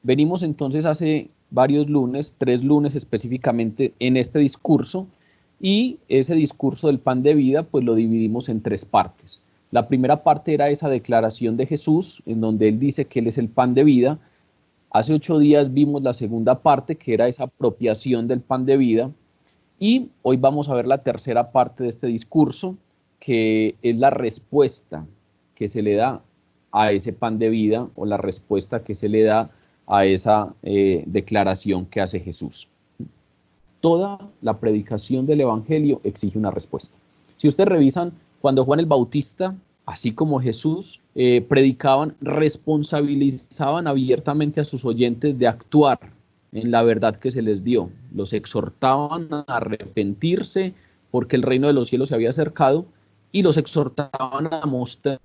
Venimos entonces hace varios lunes, 3 lunes específicamente, en este discurso, y ese discurso del pan de vida pues lo dividimos en 3 partes. La primera parte era esa declaración de Jesús, en donde él dice que él es el pan de vida. Hace 8 días vimos la segunda parte, que era esa apropiación del pan de vida, y hoy vamos a ver la tercera parte de este discurso, que es la respuesta que se le da a ese pan de vida, o la respuesta que se le da a esa declaración que hace Jesús. Toda la predicación del Evangelio exige una respuesta. Si ustedes revisan, cuando Juan el Bautista, así como Jesús, predicaban, responsabilizaban abiertamente a sus oyentes de actuar en la verdad que se les dio. Los exhortaban a arrepentirse porque el reino de los cielos se había acercado, y los exhortaban a mostrar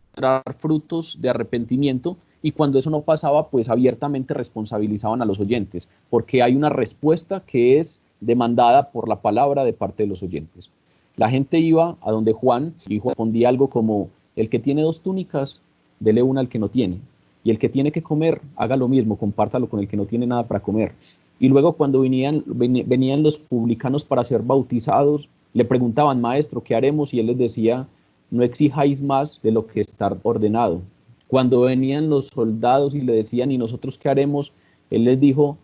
frutos de arrepentimiento, y cuando eso no pasaba, pues abiertamente responsabilizaban a los oyentes, porque hay una respuesta que es demandada por la palabra de parte de los oyentes. La gente iba a donde Juan y respondía algo como: el que tiene 2 túnicas, dele una al que no tiene, y el que tiene que comer, haga lo mismo, compártalo con el que no tiene nada para comer. Y luego cuando venían los publicanos para ser bautizados, le preguntaban: maestro, ¿qué haremos? Y él les decía: no exijáis más de lo que está ordenado. Cuando venían los soldados y le decían: ¿y nosotros qué haremos? Él les dijo: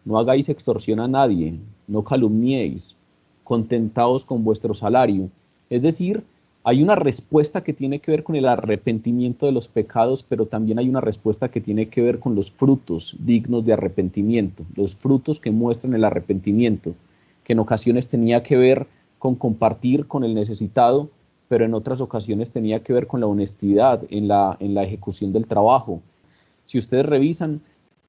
no hagáis extorsión a nadie, no calumniéis, contentaos con vuestro salario. Es decir, hay una respuesta que tiene que ver con el arrepentimiento de los pecados, pero también hay una respuesta que tiene que ver con los frutos dignos de arrepentimiento, los frutos que muestran el arrepentimiento, que en ocasiones tenía que ver con compartir con el necesitado, pero en otras ocasiones tenía que ver con la honestidad en la ejecución del trabajo. Si ustedes revisan,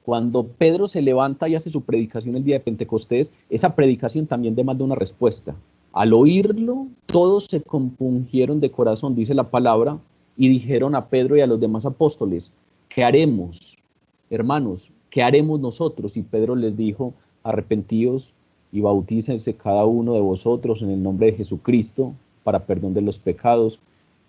cuando Pedro se levanta y hace su predicación el día de Pentecostés, esa predicación también demanda una respuesta. Al oírlo, todos se compungieron de corazón, dice la palabra, y dijeron a Pedro y a los demás apóstoles: ¿qué haremos, hermanos? ¿Qué haremos nosotros? Y Pedro les dijo: arrepentíos y bautícense cada uno de vosotros en el nombre de Jesucristo para perdón de los pecados,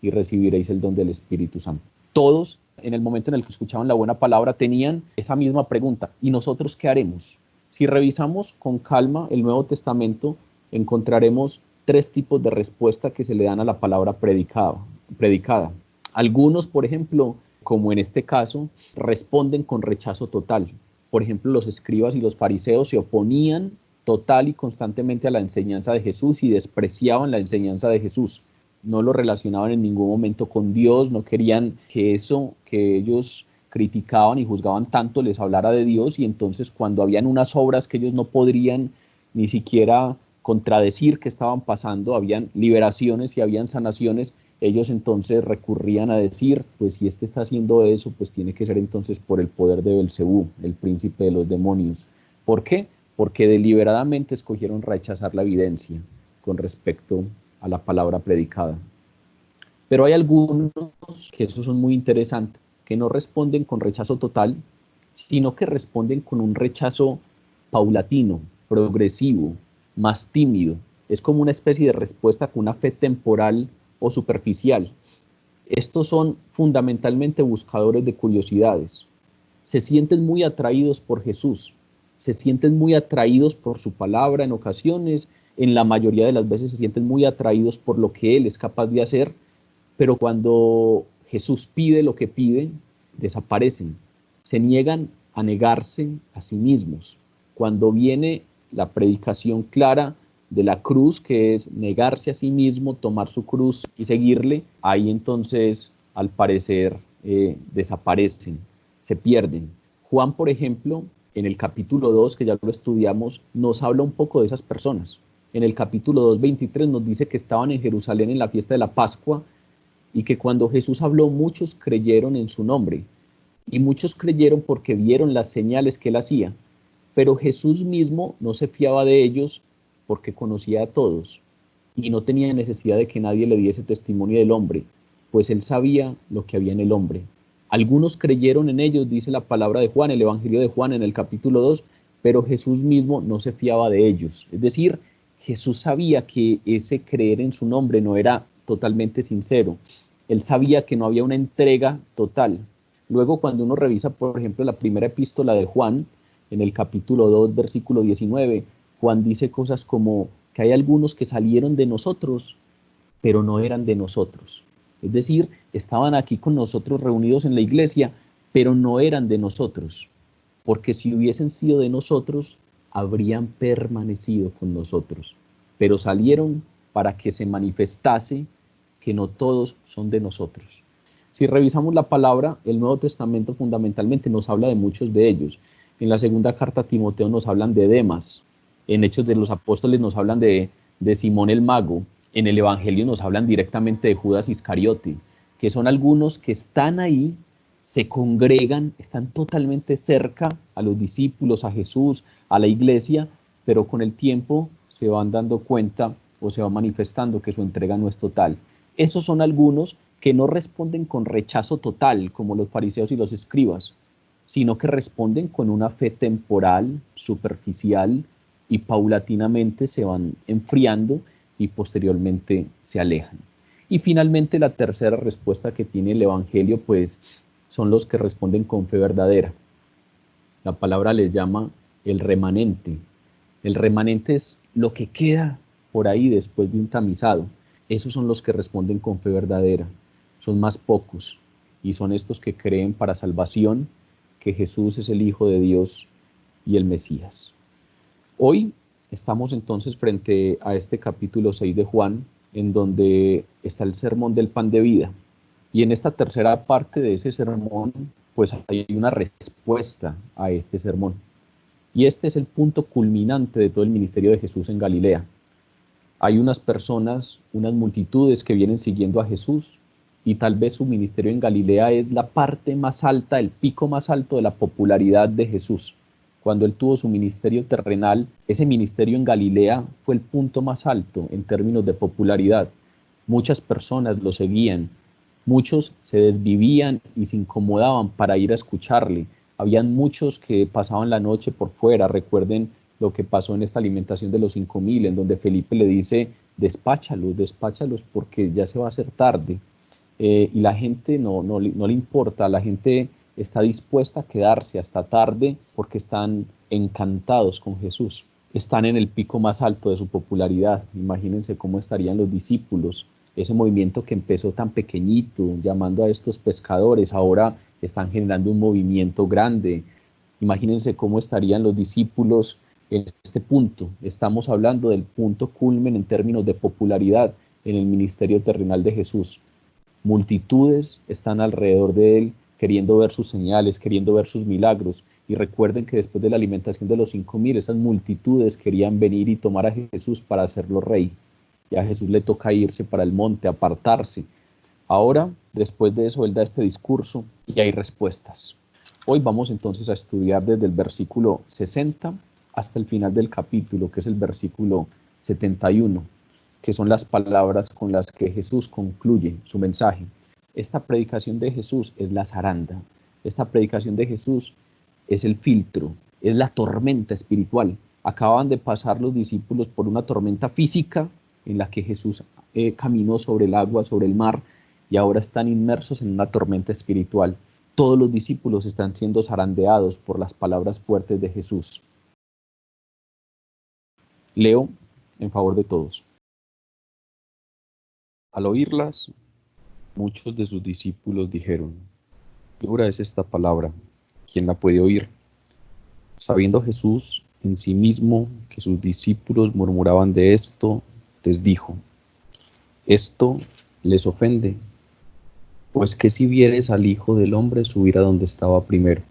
y recibiréis el don del Espíritu Santo. Todos, en el momento en el que escuchaban la buena palabra, tenían esa misma pregunta: ¿y nosotros qué haremos? Si revisamos con calma el Nuevo Testamento, encontraremos 3 tipos de respuesta que se le dan a la palabra predicada. Algunos, por ejemplo, como en este caso, responden con rechazo total. Por ejemplo, los escribas y los fariseos se oponían total y constantemente a la enseñanza de Jesús y despreciaban la enseñanza de Jesús. No lo relacionaban en ningún momento con Dios, no querían que eso que ellos criticaban y juzgaban tanto les hablara de Dios, y entonces cuando habían unas obras que ellos no podrían ni siquiera contradecir que estaban pasando, habían liberaciones y habían sanaciones, ellos entonces recurrían a decir: pues si este está haciendo eso, pues tiene que ser entonces por el poder de Belcebú, el príncipe de los demonios. ¿Por qué? Porque deliberadamente escogieron rechazar la evidencia con respecto a la palabra predicada. Pero hay algunos, que esos son muy interesantes, que no responden con rechazo total, sino que responden con un rechazo paulatino, progresivo, más tímido. Es como una especie de respuesta con una fe temporal o superficial. Estos son fundamentalmente buscadores de curiosidades. Se sienten muy atraídos por Jesús, se sienten muy atraídos por su palabra en ocasiones, en la mayoría de las veces se sienten muy atraídos por lo que Él es capaz de hacer, pero cuando Jesús pide lo que pide, desaparecen, se niegan a negarse a sí mismos. Cuando viene la predicación clara de la cruz, que es negarse a sí mismo, tomar su cruz y seguirle, ahí entonces al parecer desaparecen, se pierden. Juan, por ejemplo, en el capítulo 2, que ya lo estudiamos, nos habla un poco de esas personas. En el capítulo 2, 23 nos dice que estaban en Jerusalén en la fiesta de la Pascua, y que cuando Jesús habló, muchos creyeron en su nombre, y muchos creyeron porque vieron las señales que él hacía. Pero Jesús mismo no se fiaba de ellos porque conocía a todos y no tenía necesidad de que nadie le diese testimonio del hombre, pues él sabía lo que había en el hombre. Algunos creyeron en ellos, dice la palabra de Juan, el Evangelio de Juan en el capítulo 2, pero Jesús mismo no se fiaba de ellos. Es decir, Jesús sabía que ese creer en su nombre no era totalmente sincero. Él sabía que no había una entrega total. Luego, cuando uno revisa, por ejemplo, la primera epístola de Juan, en el capítulo 2, versículo 19, Juan dice cosas como que hay algunos que salieron de nosotros, pero no eran de nosotros. Es decir, estaban aquí con nosotros reunidos en la iglesia, pero no eran de nosotros, porque si hubiesen sido de nosotros, habrían permanecido con nosotros, pero salieron para que se manifestase que no todos son de nosotros. Si revisamos la palabra, el Nuevo Testamento fundamentalmente nos habla de muchos de ellos. En la segunda carta a Timoteo nos hablan de Demas, en Hechos de los Apóstoles nos hablan de Simón el Mago, en el Evangelio nos hablan directamente de Judas Iscariote, que son algunos que están ahí, se congregan, están totalmente cerca a los discípulos, a Jesús, a la iglesia, pero con el tiempo se van dando cuenta o se va manifestando que su entrega no es total. Esos son algunos que no responden con rechazo total, como los fariseos y los escribas, sino que responden con una fe temporal, superficial, y paulatinamente se van enfriando y posteriormente se alejan. Y finalmente la tercera respuesta que tiene el Evangelio, pues son los que responden con fe verdadera. La palabra les llama el remanente. El remanente es lo que queda por ahí después de un tamizado. Esos son los que responden con fe verdadera. Son más pocos y son estos que creen para salvación que Jesús es el Hijo de Dios y el Mesías. Hoy estamos entonces frente a este capítulo 6 de Juan, en donde está el sermón del pan de vida. Y en esta tercera parte de ese sermón, pues hay una respuesta a este sermón. Y este es el punto culminante de todo el ministerio de Jesús en Galilea. Hay unas personas, unas multitudes que vienen siguiendo a Jesús, y tal vez su ministerio en Galilea es la parte más alta, el pico más alto de la popularidad de Jesús. Cuando él tuvo su ministerio terrenal, ese ministerio en Galilea fue el punto más alto en términos de popularidad. Muchas personas lo seguían, muchos se desvivían y se incomodaban para ir a escucharle. Habían muchos que pasaban la noche por fuera. Recuerden lo que pasó en esta alimentación de los 5,000, en donde Felipe le dice, despáchalos porque ya se va a hacer tarde. Y la gente no le importa, la gente está dispuesta a quedarse hasta tarde porque están encantados con Jesús. Están en el pico más alto de su popularidad. Imagínense cómo estarían los discípulos. Ese movimiento que empezó tan pequeñito, llamando a estos pescadores, ahora están generando un movimiento grande. Imagínense cómo estarían los discípulos en este punto. Estamos hablando del punto culmen en términos de popularidad en el ministerio terrenal de Jesús. Multitudes están alrededor de él, queriendo ver sus señales, queriendo ver sus milagros. Y recuerden que después de la alimentación de los 5,000, esas multitudes querían venir y tomar a Jesús para hacerlo rey. Y a Jesús le toca irse para el monte, apartarse. Ahora, después de eso, él da este discurso y hay respuestas. Hoy vamos entonces a estudiar desde el versículo 60 hasta el final del capítulo, que es el versículo 71, que son las palabras con las que Jesús concluye su mensaje. Esta predicación de Jesús es la zaranda. Esta predicación de Jesús es el filtro, es la tormenta espiritual. Acaban de pasar los discípulos por una tormenta física en la que Jesús caminó sobre el agua, sobre el mar, y ahora están inmersos en una tormenta espiritual. Todos los discípulos están siendo zarandeados por las palabras fuertes de Jesús. Leo en favor de todos. Al oírlas, muchos de sus discípulos dijeron, ¿qué dura es esta palabra? ¿Quién la puede oír? Sabiendo Jesús en sí mismo que sus discípulos murmuraban de esto, les dijo, ¿esto les ofende? Pues que si vieres al Hijo del Hombre subir a donde estaba primero.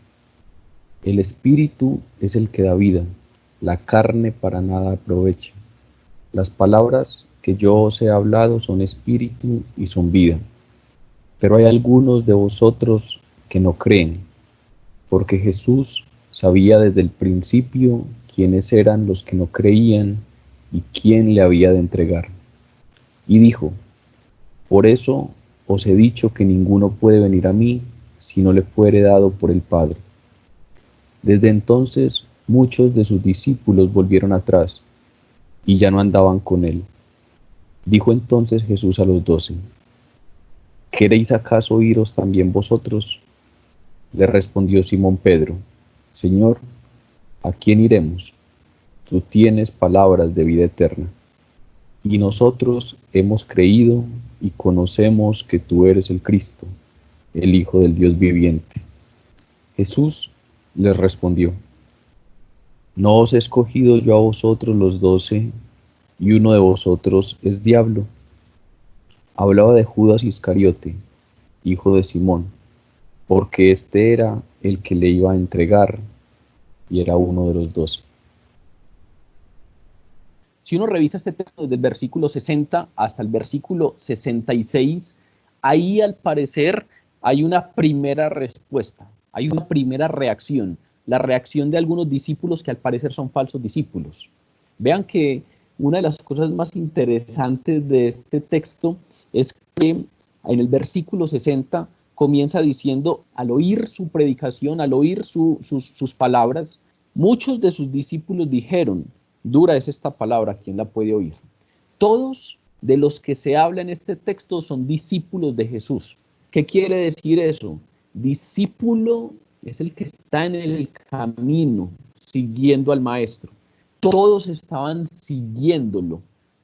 El Espíritu es el que da vida, la carne para nada aprovecha. Las palabras que yo os he hablado son espíritu y son vida. Pero hay algunos de vosotros que no creen, porque Jesús sabía desde el principio quiénes eran los que no creían y quién le había de entregar. Y dijo, por eso os he dicho que ninguno puede venir a mí si no le fuere dado por el Padre. Desde entonces muchos de sus discípulos volvieron atrás y ya no andaban con él. Dijo entonces Jesús a los 12, ¿queréis acaso iros también vosotros? Le respondió Simón Pedro, Señor, ¿a quién iremos? Tú tienes palabras de vida eterna. Y nosotros hemos creído y conocemos que tú eres el Cristo, el Hijo del Dios viviente. Jesús les respondió: ¿no os he escogido yo a vosotros los 12, y uno de vosotros es diablo? Hablaba de Judas Iscariote, hijo de Simón, porque este era el que le iba a entregar y era uno de los 12. Si uno revisa este texto desde el versículo 60 hasta el versículo 66, ahí al parecer hay una primera respuesta, hay una primera reacción, la reacción de algunos discípulos que al parecer son falsos discípulos. Vean que una de las cosas más interesantes de este texto es que en el versículo 60 comienza diciendo, al oír su predicación, al oír sus palabras, muchos de sus discípulos dijeron: dura es esta palabra, ¿quién la puede oír? Todos de los que se habla en este texto son discípulos de Jesús. ¿Qué quiere decir eso? Discípulo es el que está en el camino, siguiendo al maestro. Todos estaban siguiéndolo.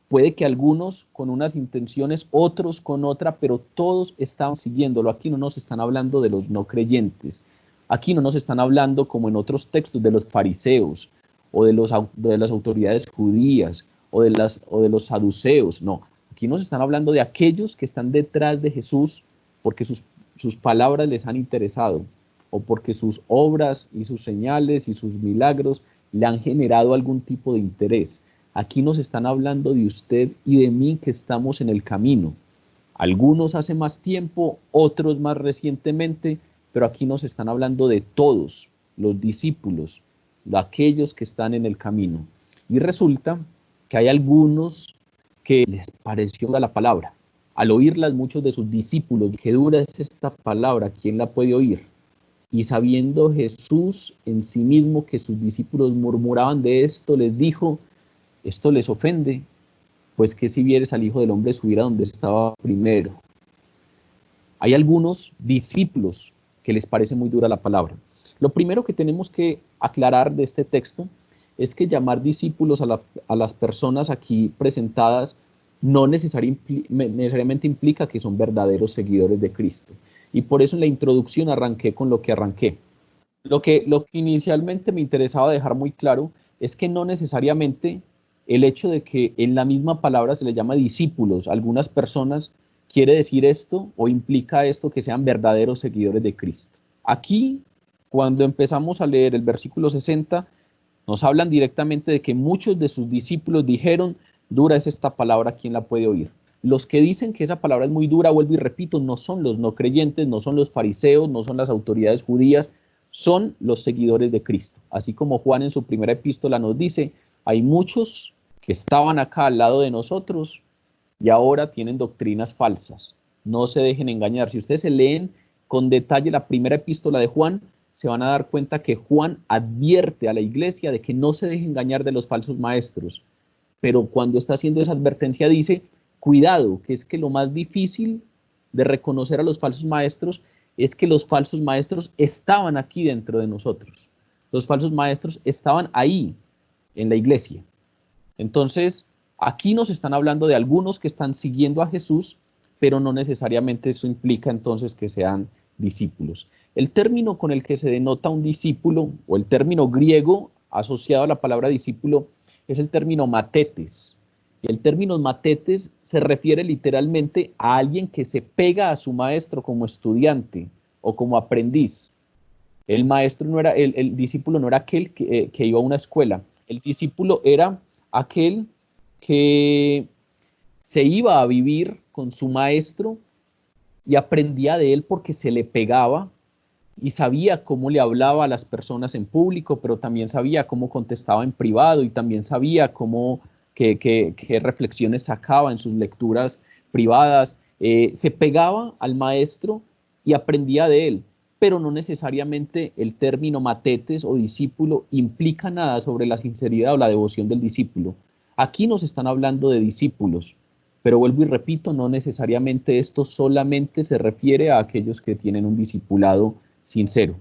Puede que algunos con unas intenciones, otros con otra, pero todos estaban siguiéndolo. Aquí no nos están hablando de los no creyentes. Aquí no nos están hablando, como en otros textos, de los fariseos, o de las autoridades judías, o de los saduceos. No, aquí nos están hablando de aquellos que están detrás de Jesús porque sus palabras les han interesado, o porque sus obras y sus señales y sus milagros le han generado algún tipo de interés. Aquí nos están hablando de usted y de mí, que estamos en el camino. Algunos hace más tiempo, otros más recientemente, pero aquí nos están hablando de todos, los discípulos, de aquellos que están en el camino. Y resulta que hay algunos que les pareció la palabra. Al oírlas, muchos de sus discípulos: ¿qué dura es esta palabra? ¿Quién la puede oír? Y sabiendo Jesús en sí mismo que sus discípulos murmuraban de esto, les dijo: esto les ofende, pues que si vieres al Hijo del Hombre subir a donde estaba primero. Hay algunos discípulos que les parece muy dura la palabra. Lo primero que tenemos que aclarar de este texto es que llamar discípulos a las personas aquí presentadas no necesariamente implica que son verdaderos seguidores de Cristo. Y por eso en la introducción arranqué con lo que arranqué. Lo que inicialmente me interesaba dejar muy claro es que no necesariamente el hecho de que en la misma palabra se le llama discípulos a algunas personas quiere decir esto o implica esto, que sean verdaderos seguidores de Cristo. Aquí, cuando empezamos a leer el versículo 60, nos hablan directamente de que muchos de sus discípulos dijeron: dura es esta palabra, ¿quién la puede oír? Los que dicen que esa palabra es muy dura, vuelvo y repito, no son los no creyentes, no son los fariseos, no son las autoridades judías, son los seguidores de Cristo. Así como Juan en su primera epístola nos dice: hay muchos que estaban acá al lado de nosotros y ahora tienen doctrinas falsas. No se dejen engañar. Si ustedes se leen con detalle la primera epístola de Juan, se van a dar cuenta que Juan advierte a la iglesia de que no se deje engañar de los falsos maestros. Pero cuando está haciendo esa advertencia dice: cuidado, que es que lo más difícil de reconocer a los falsos maestros es que los falsos maestros estaban aquí dentro de nosotros. Los falsos maestros estaban ahí, en la iglesia. Entonces, aquí nos están hablando de algunos que están siguiendo a Jesús, pero no necesariamente eso implica entonces que sean discípulos. El término con el que se denota un discípulo, o el término griego asociado a la palabra discípulo, es el término matetes. El término matetes se refiere literalmente a alguien que se pega a su maestro como estudiante o como aprendiz. El maestro no era, el discípulo no era aquel que iba a una escuela. El discípulo era aquel que se iba a vivir con su maestro y aprendía de él porque se le pegaba y sabía cómo le hablaba a las personas en público, pero también sabía cómo contestaba en privado y también sabía cómo, qué reflexiones sacaba en sus lecturas privadas. Se pegaba al maestro y aprendía de él, pero no necesariamente el término matetes o discípulo implica nada sobre la sinceridad o la devoción del discípulo. Aquí nos están hablando de discípulos, pero vuelvo y repito, no necesariamente esto solamente se refiere a aquellos que tienen un discipulado sincero.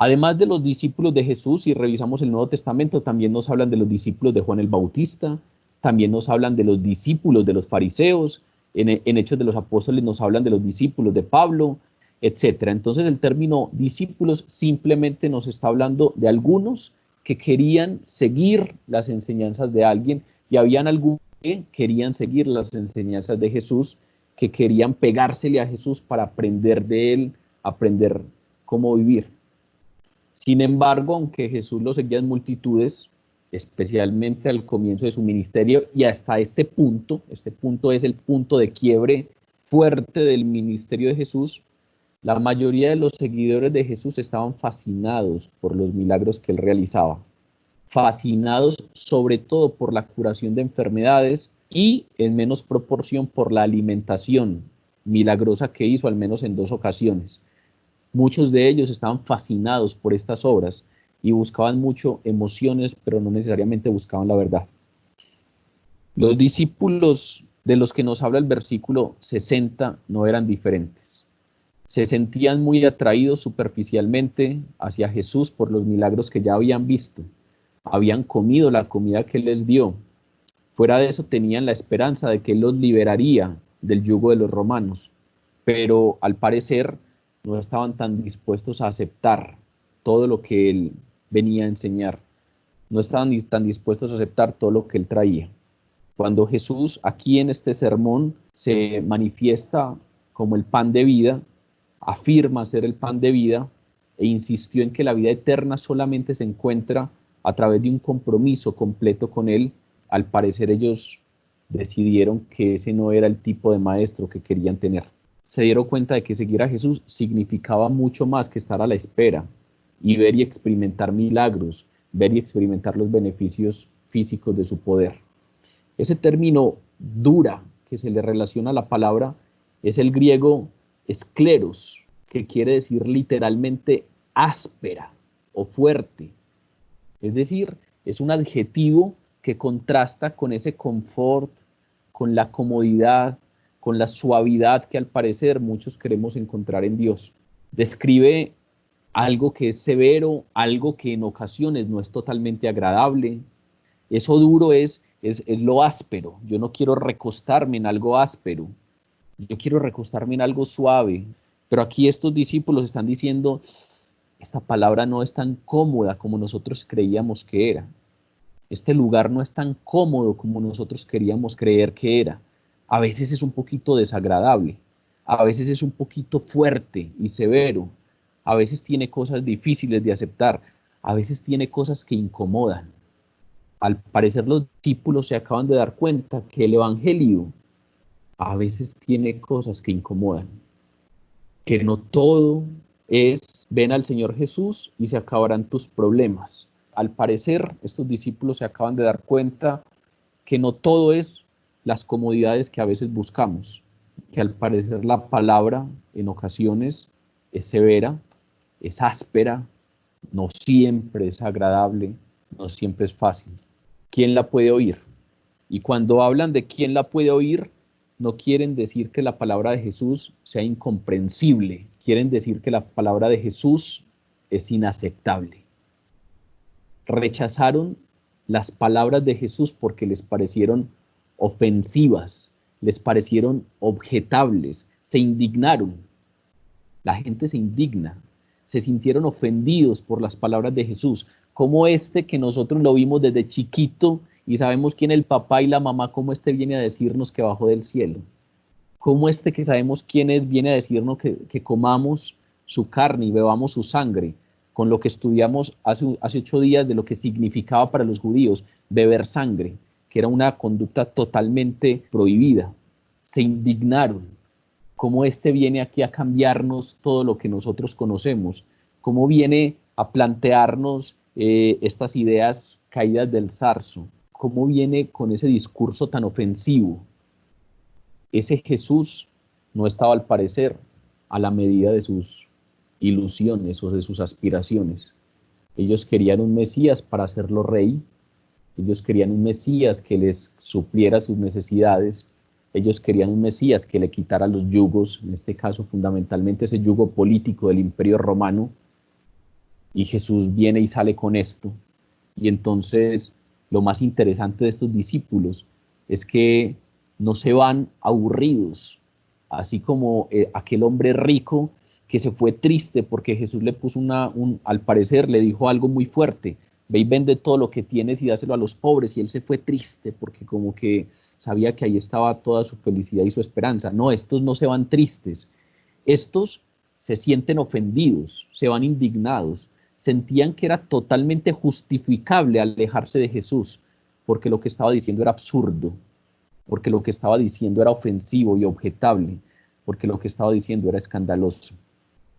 Además de los discípulos de Jesús, si revisamos el Nuevo Testamento, también nos hablan de los discípulos de Juan el Bautista, también nos hablan de los discípulos de los fariseos, en Hechos de los Apóstoles nos hablan de los discípulos de Pablo, etcétera. Entonces el término discípulos simplemente nos está hablando de algunos que querían seguir las enseñanzas de alguien, y habían algunos que querían seguir las enseñanzas de Jesús, que querían pegársele a Jesús para aprender de él, aprender cómo vivir. Sin embargo, aunque Jesús lo seguía en multitudes, especialmente al comienzo de su ministerio y hasta este punto es el punto de quiebre fuerte del ministerio de Jesús, la mayoría de los seguidores de Jesús estaban fascinados por los milagros que él realizaba, fascinados sobre todo por la curación de enfermedades y en menos proporción por la alimentación milagrosa que hizo, al menos en 2 ocasiones. Muchos de ellos estaban fascinados por estas obras y buscaban mucho emociones, pero no necesariamente buscaban la verdad. Los discípulos de los que nos habla el versículo 60 no eran diferentes. Se sentían muy atraídos superficialmente hacia Jesús por los milagros que ya habían visto. Habían comido la comida que él les dio. Fuera de eso tenían la esperanza de que él los liberaría del yugo de los romanos, pero al parecer no estaban tan dispuestos a aceptar todo lo que él venía a enseñar. No estaban tan dispuestos a aceptar todo lo que él traía. Cuando Jesús aquí en este sermón se manifiesta como el pan de vida, afirma ser el pan de vida e insistió en que la vida eterna solamente se encuentra a través de un compromiso completo con él, al parecer ellos decidieron que ese no era el tipo de maestro que querían tener. Se dieron cuenta de que seguir a Jesús significaba mucho más que estar a la espera y ver y experimentar milagros, ver y experimentar los beneficios físicos de su poder. Ese término dura que se le relaciona a la palabra es el griego escleros, que quiere decir literalmente áspera o fuerte. Es decir, es un adjetivo que contrasta con ese confort, con la comodidad, con la suavidad que al parecer muchos queremos encontrar en Dios. Describe algo que es severo, algo que en ocasiones no es totalmente agradable. Eso duro es lo áspero. Yo no quiero recostarme en algo áspero. Yo quiero recostarme en algo suave. Pero aquí estos discípulos están diciendo, esta palabra no es tan cómoda como nosotros creíamos que era. Este lugar no es tan cómodo como nosotros queríamos creer que era. A veces es un poquito desagradable. A veces es un poquito fuerte y severo. A veces tiene cosas difíciles de aceptar. A veces tiene cosas que incomodan. Al parecer los discípulos se acaban de dar cuenta que el evangelio a veces tiene cosas que incomodan. Que no todo es ven al Señor Jesús y se acabarán tus problemas. Al parecer estos discípulos se acaban de dar cuenta que no todo es las comodidades que a veces buscamos, que al parecer la palabra en ocasiones es severa, es áspera, no siempre es agradable, no siempre es fácil. ¿Quién la puede oír? Y cuando hablan de quién la puede oír, no quieren decir que la palabra de Jesús sea incomprensible, quieren decir que la palabra de Jesús es inaceptable. Rechazaron las palabras de Jesús porque les parecieron ofensivas, les parecieron objetables, se indignaron. La gente se indigna, se sintieron ofendidos por las palabras de Jesús, como este que nosotros lo vimos desde chiquito y sabemos quién es el papá y la mamá, como este viene a decirnos que bajó del cielo, como este que sabemos quién es viene a decirnos que comamos su carne y bebamos su sangre, con lo que estudiamos hace 8 días de lo que significaba para los judíos beber sangre, que era una conducta totalmente prohibida. Se indignaron. Cómo este viene aquí a cambiarnos todo lo que nosotros conocemos, cómo viene a plantearnos estas ideas caídas del zarzo, cómo viene con ese discurso tan ofensivo. Ese Jesús no estaba al parecer a la medida de sus ilusiones o de sus aspiraciones. Ellos querían un Mesías para hacerlo rey, ellos querían un Mesías que les supliera sus necesidades. Ellos querían un Mesías que le quitara los yugos, en este caso fundamentalmente ese yugo político del Imperio Romano, Y Jesús viene y sale con esto. Y entonces lo más interesante de estos discípulos es que no se van aburridos, así como aquel hombre rico que se fue triste porque Jesús le puso al parecer le dijo algo muy fuerte: ve y vende todo lo que tienes y dáselo a los pobres. Y él se fue triste porque como que sabía que ahí estaba toda su felicidad y su esperanza. No, estos no se van tristes, estos se sienten ofendidos, se van indignados, sentían que era totalmente justificable alejarse de Jesús, porque lo que estaba diciendo era absurdo, porque lo que estaba diciendo era ofensivo y objetable, porque lo que estaba diciendo era escandaloso.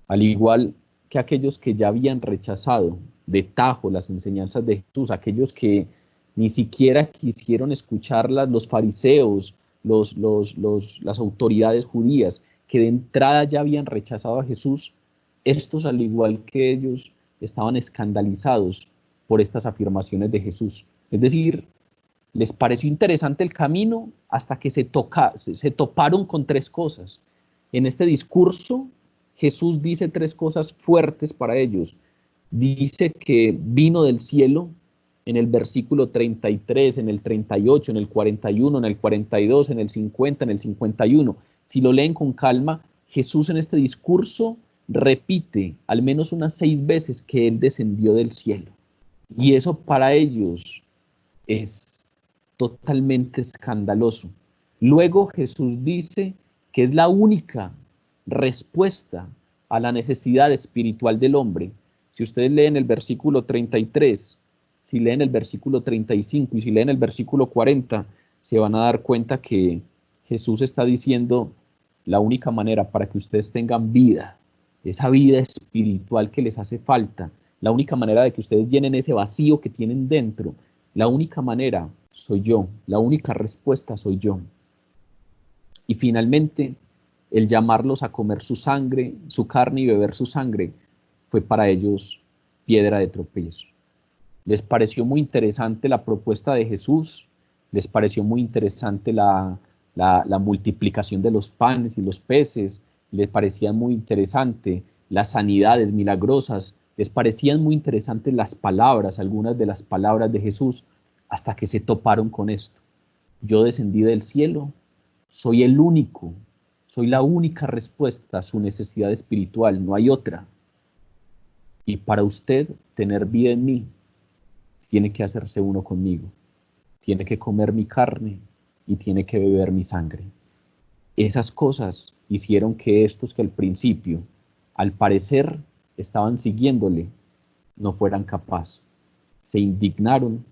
Al igual que aquellos que ya habían rechazado de tajo las enseñanzas de Jesús, aquellos que ni siquiera quisieron escucharlas, los fariseos, las autoridades judías, que de entrada ya habían rechazado a Jesús, estos, al igual que ellos, estaban escandalizados por estas afirmaciones de Jesús. Es decir, les pareció interesante el camino hasta que se toparon con tres cosas. En este discurso, Jesús dice tres cosas fuertes para ellos. Dice que vino del cielo en el versículo 33, en el 38, en el 41, en el 42, en el 50, en el 51. Si lo leen con calma, Jesús en este discurso repite al menos unas 6 veces que Él descendió del cielo. Y eso para ellos es totalmente escandaloso. Luego Jesús dice que es la única respuesta a la necesidad espiritual del hombre. Si ustedes leen el versículo 33, si leen el versículo 35 y si leen el versículo 40, se van a dar cuenta que Jesús está diciendo: la única manera para que ustedes tengan vida, esa vida espiritual que les hace falta, la única manera de que ustedes llenen ese vacío que tienen dentro, la única manera soy yo, la única respuesta soy yo. Y finalmente, el llamarlos a comer su sangre, su carne y beber su sangre, fue para ellos piedra de tropiezo. Les pareció muy interesante la propuesta de Jesús, les pareció muy interesante la multiplicación de los panes y los peces, les parecían muy interesante las sanidades milagrosas, les parecían muy interesantes las palabras, algunas de las palabras de Jesús, hasta que se toparon con esto. Yo descendí del cielo, soy el único, soy la única respuesta a su necesidad espiritual, no hay otra. Y para usted tener vida en mí, tiene que hacerse uno conmigo, tiene que comer mi carne y tiene que beber mi sangre. Esas cosas hicieron que estos que al principio, al parecer, estaban siguiéndole, no fueran capaces. Se indignaron,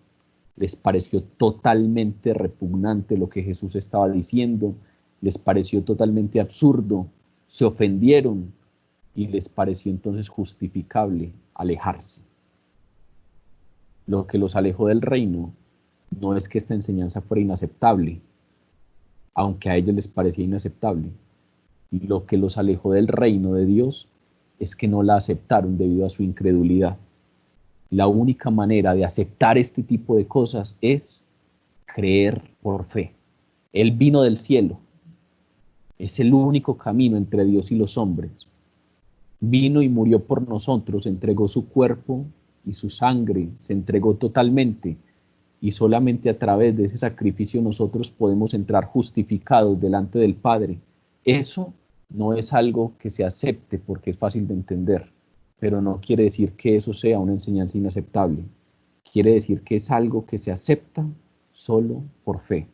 les pareció totalmente repugnante lo que Jesús estaba diciendo, les pareció totalmente absurdo, se ofendieron y les pareció entonces justificable alejarse. Lo que los alejó del reino no es que esta enseñanza fuera inaceptable, aunque a ellos les parecía inaceptable. Lo que los alejó del reino de Dios es que no la aceptaron debido a su incredulidad. La única manera de aceptar este tipo de cosas es creer por fe. Él vino del cielo. Es el único camino entre Dios y los hombres. Vino y murió por nosotros, entregó su cuerpo y su sangre, se entregó totalmente, y solamente a través de ese sacrificio nosotros podemos entrar justificados delante del Padre. Eso no es algo que se acepte porque es fácil de entender, pero no quiere decir que eso sea una enseñanza inaceptable. Quiere decir que es algo que se acepta solo por fe.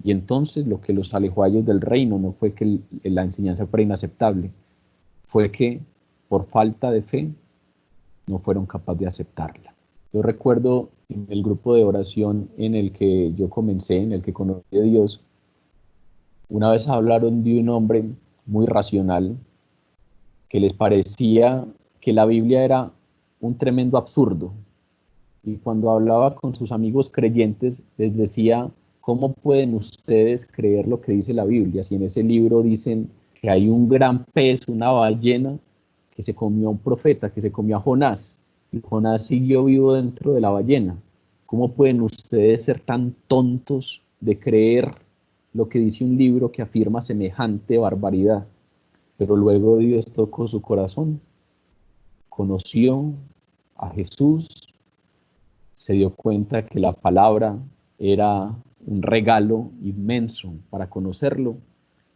Y entonces lo que los alejó a ellos del reino no fue que la enseñanza fuera inaceptable, fue que por falta de fe no fueron capaces de aceptarla. Yo recuerdo en el grupo de oración en el que yo comencé, en el que conocí a Dios, una vez hablaron de un hombre muy racional que les parecía que la Biblia era un tremendo absurdo. Y cuando hablaba con sus amigos creyentes, les decía: ¿cómo pueden ustedes creer lo que dice la Biblia? Si en ese libro dicen que hay un gran pez, una ballena, que se comió a un profeta, que se comió a Jonás, y Jonás siguió vivo dentro de la ballena. ¿Cómo pueden ustedes ser tan tontos de creer lo que dice un libro que afirma semejante barbaridad? Pero luego Dios tocó su corazón, conoció a Jesús, se dio cuenta que la palabra era un regalo inmenso para conocerlo,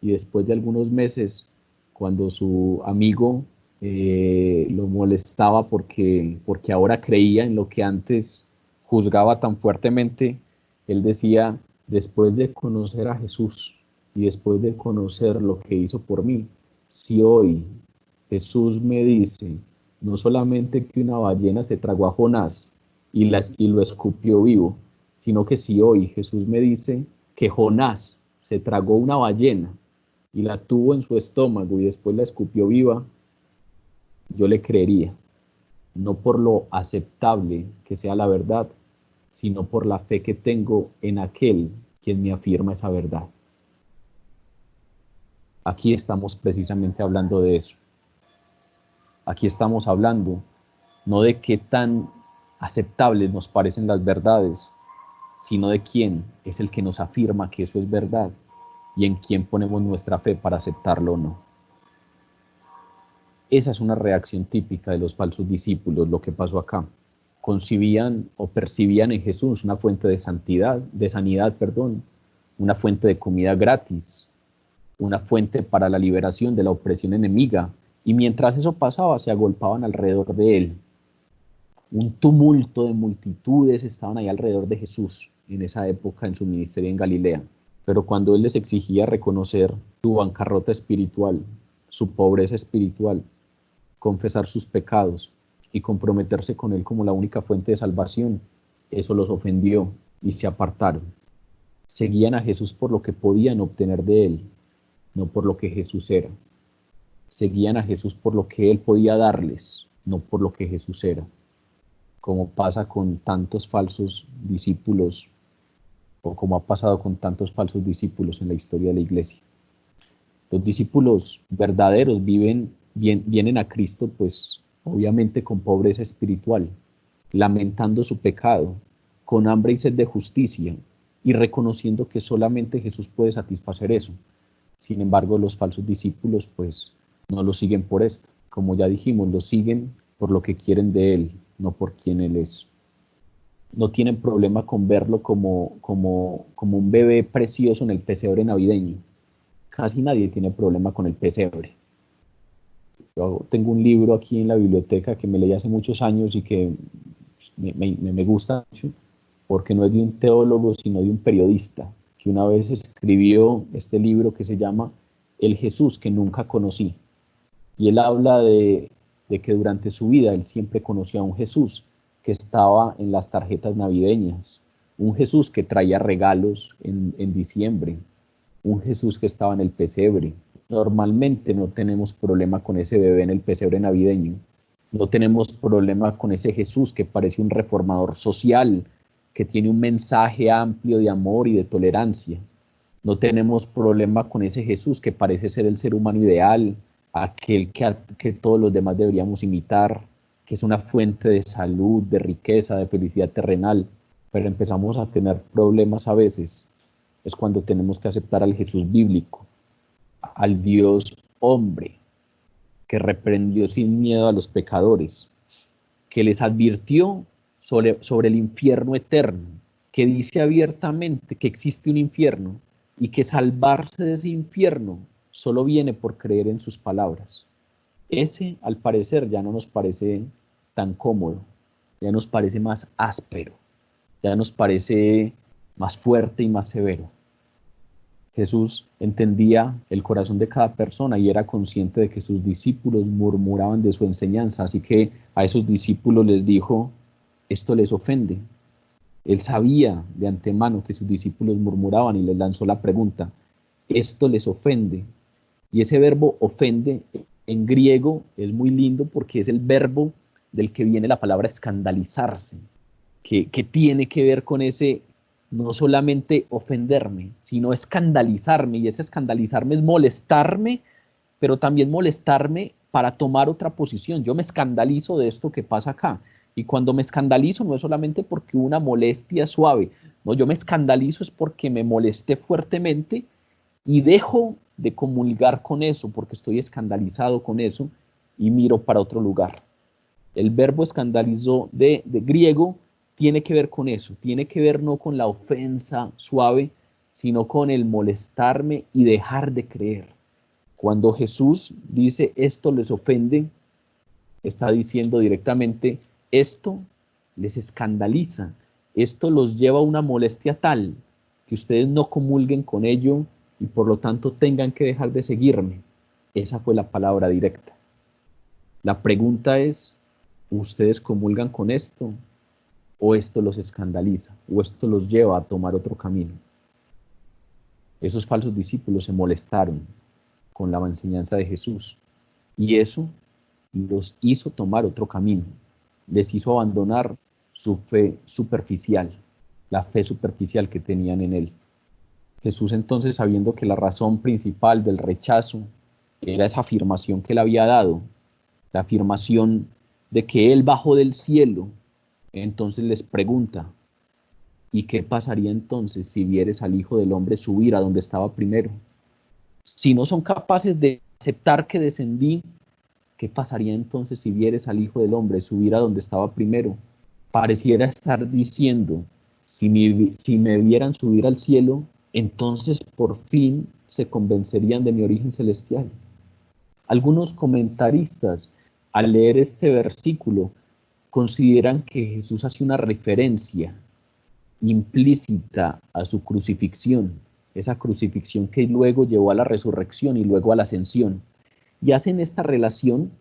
y después de algunos meses, cuando su amigo lo molestaba porque ahora creía en lo que antes juzgaba tan fuertemente, él decía: después de conocer a Jesús y después de conocer lo que hizo por mí, si hoy Jesús me dice no solamente que una ballena se tragó a Jonás y lo escupió vivo, sino que si hoy Jesús me dice que Jonás se tragó una ballena y la tuvo en su estómago y después la escupió viva, yo le creería, no por lo aceptable que sea la verdad, sino por la fe que tengo en aquel quien me afirma esa verdad. Aquí estamos precisamente hablando de eso. Aquí estamos hablando no de qué tan aceptables nos parecen las verdades, sino de quién es el que nos afirma que eso es verdad y en quién ponemos nuestra fe para aceptarlo o no. Esa es una reacción típica de los falsos discípulos, lo que pasó acá. Concibían o percibían en Jesús una fuente de sanidad, una fuente de comida gratis, una fuente para la liberación de la opresión enemiga, y mientras eso pasaba se agolpaban alrededor de él. Un tumulto de multitudes estaban ahí alrededor de Jesús en esa época en su ministerio en Galilea. Pero cuando él les exigía reconocer su bancarrota espiritual, su pobreza espiritual, confesar sus pecados y comprometerse con él como la única fuente de salvación, eso los ofendió y se apartaron. Seguían a Jesús por lo que podían obtener de él, no por lo que Jesús era. Seguían a Jesús por lo que él podía darles, no por lo que Jesús era. Como pasa con tantos falsos discípulos, o como ha pasado con tantos falsos discípulos en la historia de la iglesia. Los discípulos verdaderos vienen a Cristo, pues obviamente con pobreza espiritual, lamentando su pecado, con hambre y sed de justicia, y reconociendo que solamente Jesús puede satisfacer eso. Sin embargo, los falsos discípulos pues no lo siguen por esto. Como ya dijimos, lo siguen por lo que quieren de él, no por quién él es. No tienen problema con verlo como un bebé precioso en el pesebre navideño. Casi nadie tiene problema con el pesebre. Yo tengo un libro aquí en la biblioteca que me leí hace muchos años y que me gusta mucho, porque no es de un teólogo, sino de un periodista, que una vez escribió este libro que se llama El Jesús que nunca conocí. Y él habla de que durante su vida él siempre conoció a un Jesús que estaba en las tarjetas navideñas, un Jesús que traía regalos en diciembre, un Jesús que estaba en el pesebre. Normalmente no tenemos problema con ese bebé en el pesebre navideño, no tenemos problema con ese Jesús que parece un reformador social, que tiene un mensaje amplio de amor y de tolerancia. No tenemos problema con ese Jesús que parece ser el ser humano ideal, aquel que todos los demás deberíamos imitar, que es una fuente de salud, de riqueza, de felicidad terrenal. Pero empezamos a tener problemas a veces, es cuando tenemos que aceptar al Jesús bíblico, al Dios hombre, que reprendió sin miedo a los pecadores, que les advirtió sobre el infierno eterno, que dice abiertamente que existe un infierno y que salvarse de ese infierno solo viene por creer en sus palabras. Ese, al parecer, ya no nos parece tan cómodo, ya nos parece más áspero, ya nos parece más fuerte y más severo. Jesús entendía el corazón de cada persona y era consciente de que sus discípulos murmuraban de su enseñanza, así que a esos discípulos les dijo: esto les ofende. Él sabía de antemano que sus discípulos murmuraban y les lanzó la pregunta: esto les ofende. Y ese verbo ofende en griego es muy lindo porque es el verbo del que viene la palabra escandalizarse, que tiene que ver con ese no solamente ofenderme, sino escandalizarme, y ese escandalizarme es molestarme, pero también molestarme para tomar otra posición. Yo me escandalizo de esto que pasa acá, y cuando me escandalizo no es solamente porque una molestia suave, no, yo me escandalizo es porque me molesté fuertemente y dejo de comulgar con eso, porque estoy escandalizado con eso y miro para otro lugar. El verbo escandalizó de griego tiene que ver con eso, tiene que ver no con la ofensa suave, sino con el molestarme y dejar de creer. Cuando Jesús dice esto les ofende, está diciendo directamente esto les escandaliza, esto los lleva a una molestia tal que ustedes no comulguen con ello y por lo tanto tengan que dejar de seguirme. Esa fue la palabra directa. La pregunta es, ¿ustedes comulgan con esto? ¿O esto los escandaliza? ¿O esto los lleva a tomar otro camino? Esos falsos discípulos se molestaron con la enseñanza de Jesús y eso los hizo tomar otro camino. Les hizo abandonar su fe superficial, la fe superficial que tenían en él. Jesús entonces, sabiendo que la razón principal del rechazo era esa afirmación que él había dado, la afirmación de que él bajó del cielo, entonces les pregunta, ¿y qué pasaría entonces si vieres al Hijo del Hombre subir a donde estaba primero? Si no son capaces de aceptar que descendí, ¿qué pasaría entonces si vieres al Hijo del Hombre subir a donde estaba primero? Pareciera estar diciendo, si me vieran subir al cielo, entonces por fin se convencerían de mi origen celestial. Algunos comentaristas, al leer este versículo, consideran que Jesús hace una referencia implícita a su crucifixión, esa crucifixión que luego llevó a la resurrección y luego a la ascensión. Y hacen esta relación,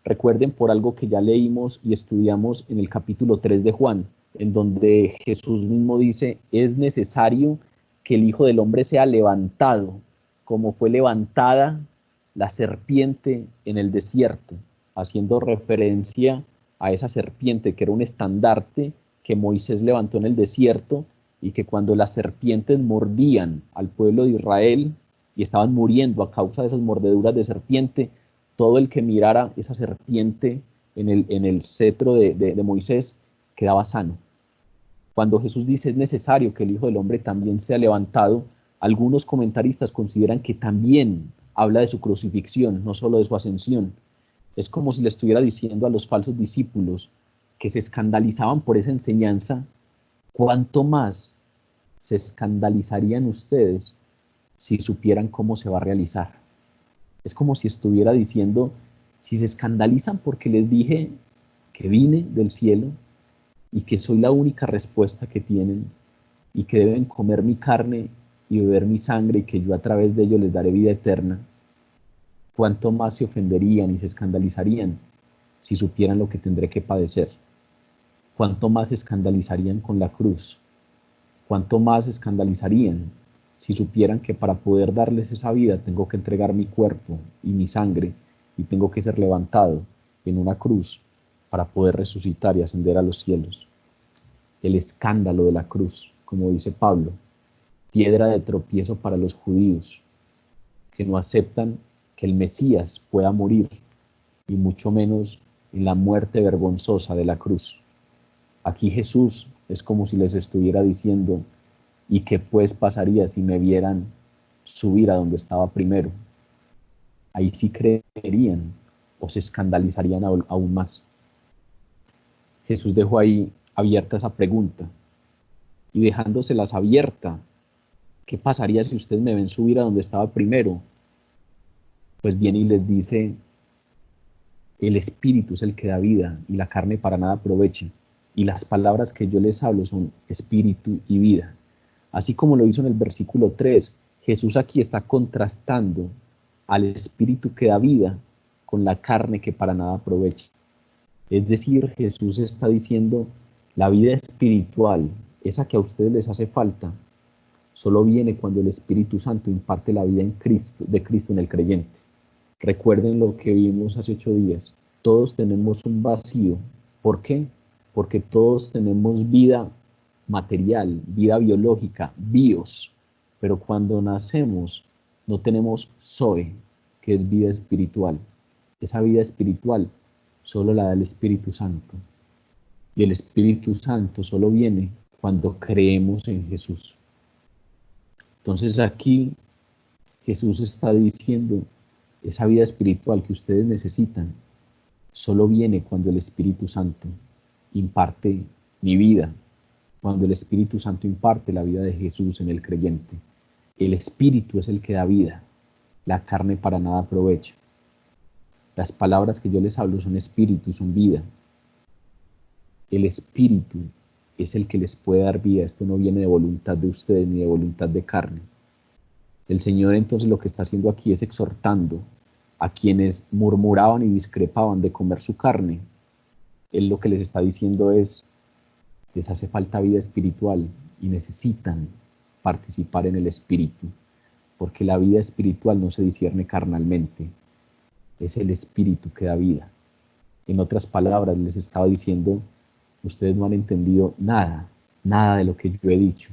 recuerden, por algo que ya leímos y estudiamos en el capítulo 3 de Juan, en donde Jesús mismo dice, es necesario que el Hijo del Hombre sea levantado, como fue levantada la serpiente en el desierto, haciendo referencia a esa serpiente que era un estandarte que Moisés levantó en el desierto y que cuando las serpientes mordían al pueblo de Israel y estaban muriendo a causa de esas mordeduras de serpiente, todo el que mirara esa serpiente en el cetro de Moisés quedaba sano. Cuando Jesús dice es necesario que el Hijo del Hombre también sea levantado, algunos comentaristas consideran que también habla de su crucifixión, no solo de su ascensión. Es como si le estuviera diciendo a los falsos discípulos que se escandalizaban por esa enseñanza, ¿cuánto más se escandalizarían ustedes si supieran cómo se va a realizar? Es como si estuviera diciendo, si se escandalizan porque les dije que vine del cielo y que soy la única respuesta que tienen y que deben comer mi carne y beber mi sangre y que yo a través de ello les daré vida eterna, ¿cuánto más se ofenderían y se escandalizarían si supieran lo que tendré que padecer? ¿Cuánto más se escandalizarían con la cruz? ¿Cuánto más se escandalizarían si supieran que para poder darles esa vida tengo que entregar mi cuerpo y mi sangre y tengo que ser levantado en una cruz para poder resucitar y ascender a los cielos? El escándalo de la cruz, como dice Pablo, piedra de tropiezo para los judíos, que no aceptan que el Mesías pueda morir, y mucho menos en la muerte vergonzosa de la cruz. Aquí Jesús es como si les estuviera diciendo, ¿y qué pues pasaría si me vieran subir a donde estaba primero? Ahí sí creerían o se escandalizarían aún más. Jesús dejó ahí abierta esa pregunta y dejándoselas abierta, ¿qué pasaría si ustedes me ven subir a donde estaba primero? Pues viene y les dice, el espíritu es el que da vida y la carne para nada aprovecha. Y las palabras que yo les hablo son espíritu y vida. Así como lo hizo en el versículo 3, Jesús aquí está contrastando al espíritu que da vida con la carne que para nada aprovecha. Es decir, Jesús está diciendo, la vida espiritual, esa que a ustedes les hace falta, solo viene cuando el Espíritu Santo imparte la vida de Cristo en el creyente. Recuerden lo que vimos hace 8 días. Todos tenemos un vacío. ¿Por qué? Porque todos tenemos vida material, vida biológica, bios. Pero cuando nacemos no tenemos zoe, que es vida espiritual. Esa vida espiritual solo la da el Espíritu Santo. Y el Espíritu Santo solo viene cuando creemos en Jesús. Entonces aquí Jesús está diciendo, esa vida espiritual que ustedes necesitan, solo viene cuando el Espíritu Santo imparte mi vida, cuando el Espíritu Santo imparte la vida de Jesús en el creyente. El Espíritu es el que da vida, la carne para nada aprovecha. Las palabras que yo les hablo son espíritu, son vida. El Espíritu es el que les puede dar vida. Esto no viene de voluntad de ustedes ni de voluntad de carne. El Señor entonces lo que está haciendo aquí es exhortando a quienes murmuraban y discrepaban de comer su carne. Él lo que les está diciendo es, les hace falta vida espiritual y necesitan participar en el Espíritu, porque la vida espiritual no se discierne carnalmente, es el Espíritu que da vida. En otras palabras, les estaba diciendo, ustedes no han entendido nada de lo que yo he dicho,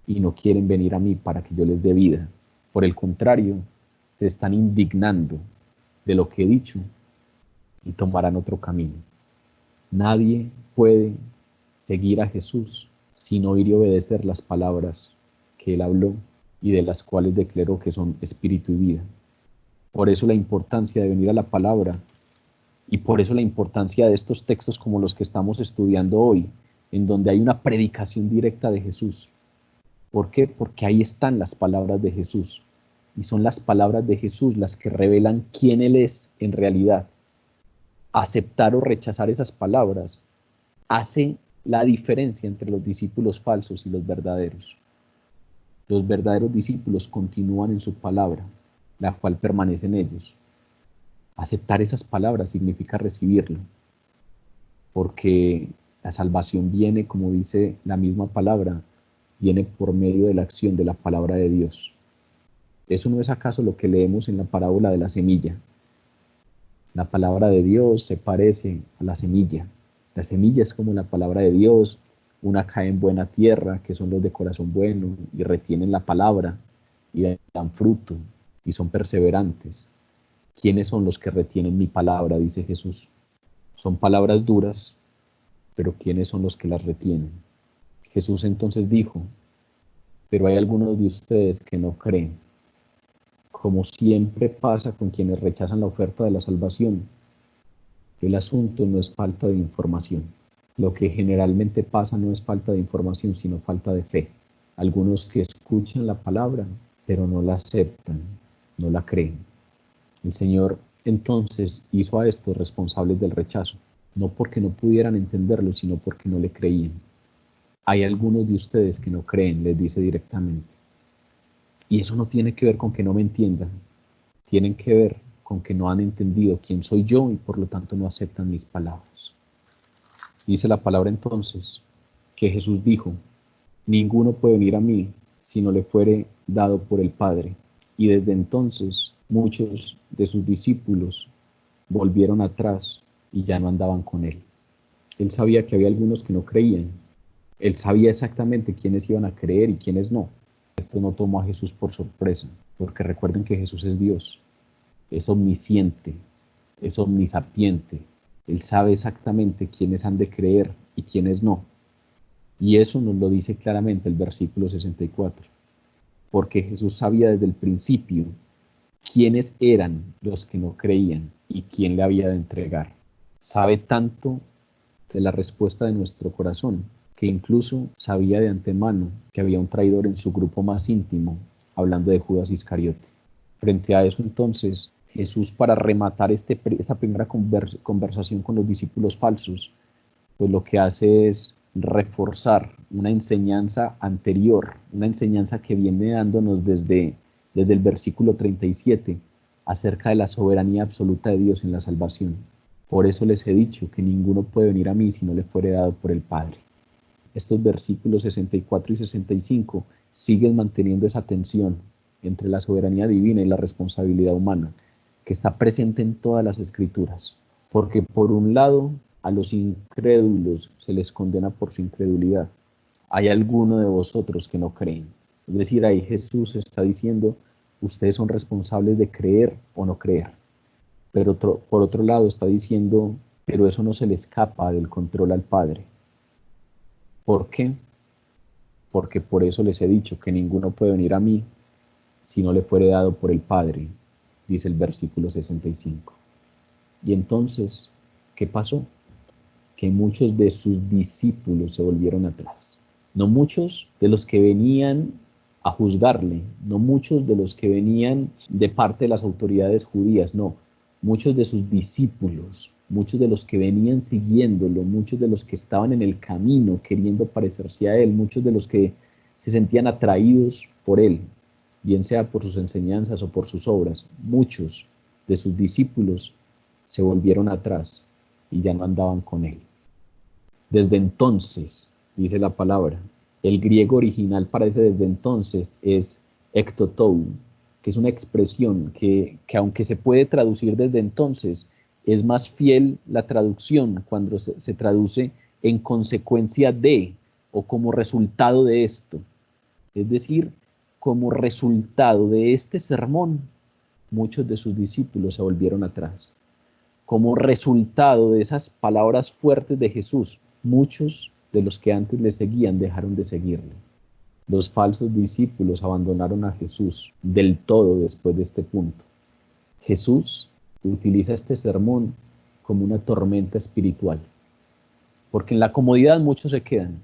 y no quieren venir a mí para que yo les dé vida. Por el contrario, se están indignando de lo que he dicho y tomarán otro camino. Nadie puede seguir a Jesús sin oír y obedecer las palabras que Él habló y de las cuales declaró que son espíritu y vida. Por eso la importancia de venir a la palabra y por eso la importancia de estos textos como los que estamos estudiando hoy, en donde hay una predicación directa de Jesús. ¿Por qué? Porque ahí están las palabras de Jesús. Y son las palabras de Jesús las que revelan quién Él es en realidad. Aceptar o rechazar esas palabras hace la diferencia entre los discípulos falsos y los verdaderos. Los verdaderos discípulos continúan en su palabra, la cual permanece en ellos. Aceptar esas palabras significa recibirlo, porque la salvación viene, como dice la misma palabra, viene por medio de la acción de la palabra de Dios. ¿Eso no es acaso lo que leemos en la parábola de la semilla? La palabra de Dios se parece a la semilla. La semilla es como la palabra de Dios, una cae en buena tierra, que son los de corazón bueno, y retienen la palabra, y dan fruto, y son perseverantes. ¿Quiénes son los que retienen mi palabra?, dice Jesús. Son palabras duras, pero ¿quiénes son los que las retienen? Jesús entonces dijo, pero hay algunos de ustedes que no creen. Como siempre pasa con quienes rechazan la oferta de la salvación, el asunto no es falta de información. Lo que generalmente pasa no es falta de información, sino falta de fe. Algunos que escuchan la palabra, pero no la aceptan, no la creen. El Señor entonces hizo a estos responsables del rechazo, no porque no pudieran entenderlo, sino porque no le creían. Hay algunos de ustedes que no creen, les dice directamente. Y eso no tiene que ver con que no me entiendan, tienen que ver con que no han entendido quién soy yo y por lo tanto no aceptan mis palabras. Dice la palabra entonces que Jesús dijo, ninguno puede venir a mí si no le fuere dado por el Padre. Y desde entonces muchos de sus discípulos volvieron atrás y ya no andaban con él. Él sabía que había algunos que no creían. Él sabía exactamente quiénes iban a creer y quiénes no. Esto no tomó a Jesús por sorpresa, porque recuerden que Jesús es Dios, es omnisciente, es omnisapiente. Él sabe exactamente quiénes han de creer y quiénes no. Y eso nos lo dice claramente el versículo 64. Porque Jesús sabía desde el principio quiénes eran los que no creían y quién le había de entregar. Sabe tanto de la respuesta de nuestro corazón, que incluso sabía de antemano que había un traidor en su grupo más íntimo, hablando de Judas Iscariote. Frente a eso entonces, Jesús, para rematar esa primera conversación con los discípulos falsos, pues lo que hace es reforzar una enseñanza anterior, una enseñanza que viene dándonos desde el versículo 37, acerca de la soberanía absoluta de Dios en la salvación. Por eso les he dicho que ninguno puede venir a mí si no le fuere dado por el Padre. Estos versículos 64 y 65 siguen manteniendo esa tensión entre la soberanía divina y la responsabilidad humana, que está presente en todas las Escrituras. Porque por un lado, a los incrédulos se les condena por su incredulidad. Hay alguno de vosotros que no creen. Es decir, ahí Jesús está diciendo, ustedes son responsables de creer o no creer. Pero por otro lado está diciendo, pero eso no se le escapa del control al Padre. ¿Por qué? Porque por eso les he dicho que ninguno puede venir a mí si no le fuere dado por el Padre, dice el versículo 65. Y entonces ¿Qué pasó? Que muchos de sus discípulos se volvieron atrás. No muchos de los que venían a juzgarle, no muchos de los que venían de parte de las autoridades judías, no, muchos de sus discípulos, muchos de los que venían siguiéndolo, muchos de los que estaban en el camino queriendo parecerse a él, muchos de los que se sentían atraídos por él, bien sea por sus enseñanzas o por sus obras, muchos de sus discípulos se volvieron atrás y ya no andaban con él. Desde entonces, dice la palabra, el griego original para ese desde entonces es ektotou, que es una expresión que aunque se puede traducir desde entonces, es más fiel la traducción cuando se traduce en consecuencia de o como resultado de esto. Es decir, como resultado de este sermón, muchos de sus discípulos se volvieron atrás. Como resultado de esas palabras fuertes de Jesús, muchos de los que antes le seguían dejaron de seguirle. Los falsos discípulos abandonaron a Jesús del todo después de este punto. Jesús utiliza este sermón como una tormenta espiritual, porque en la comodidad muchos se quedan,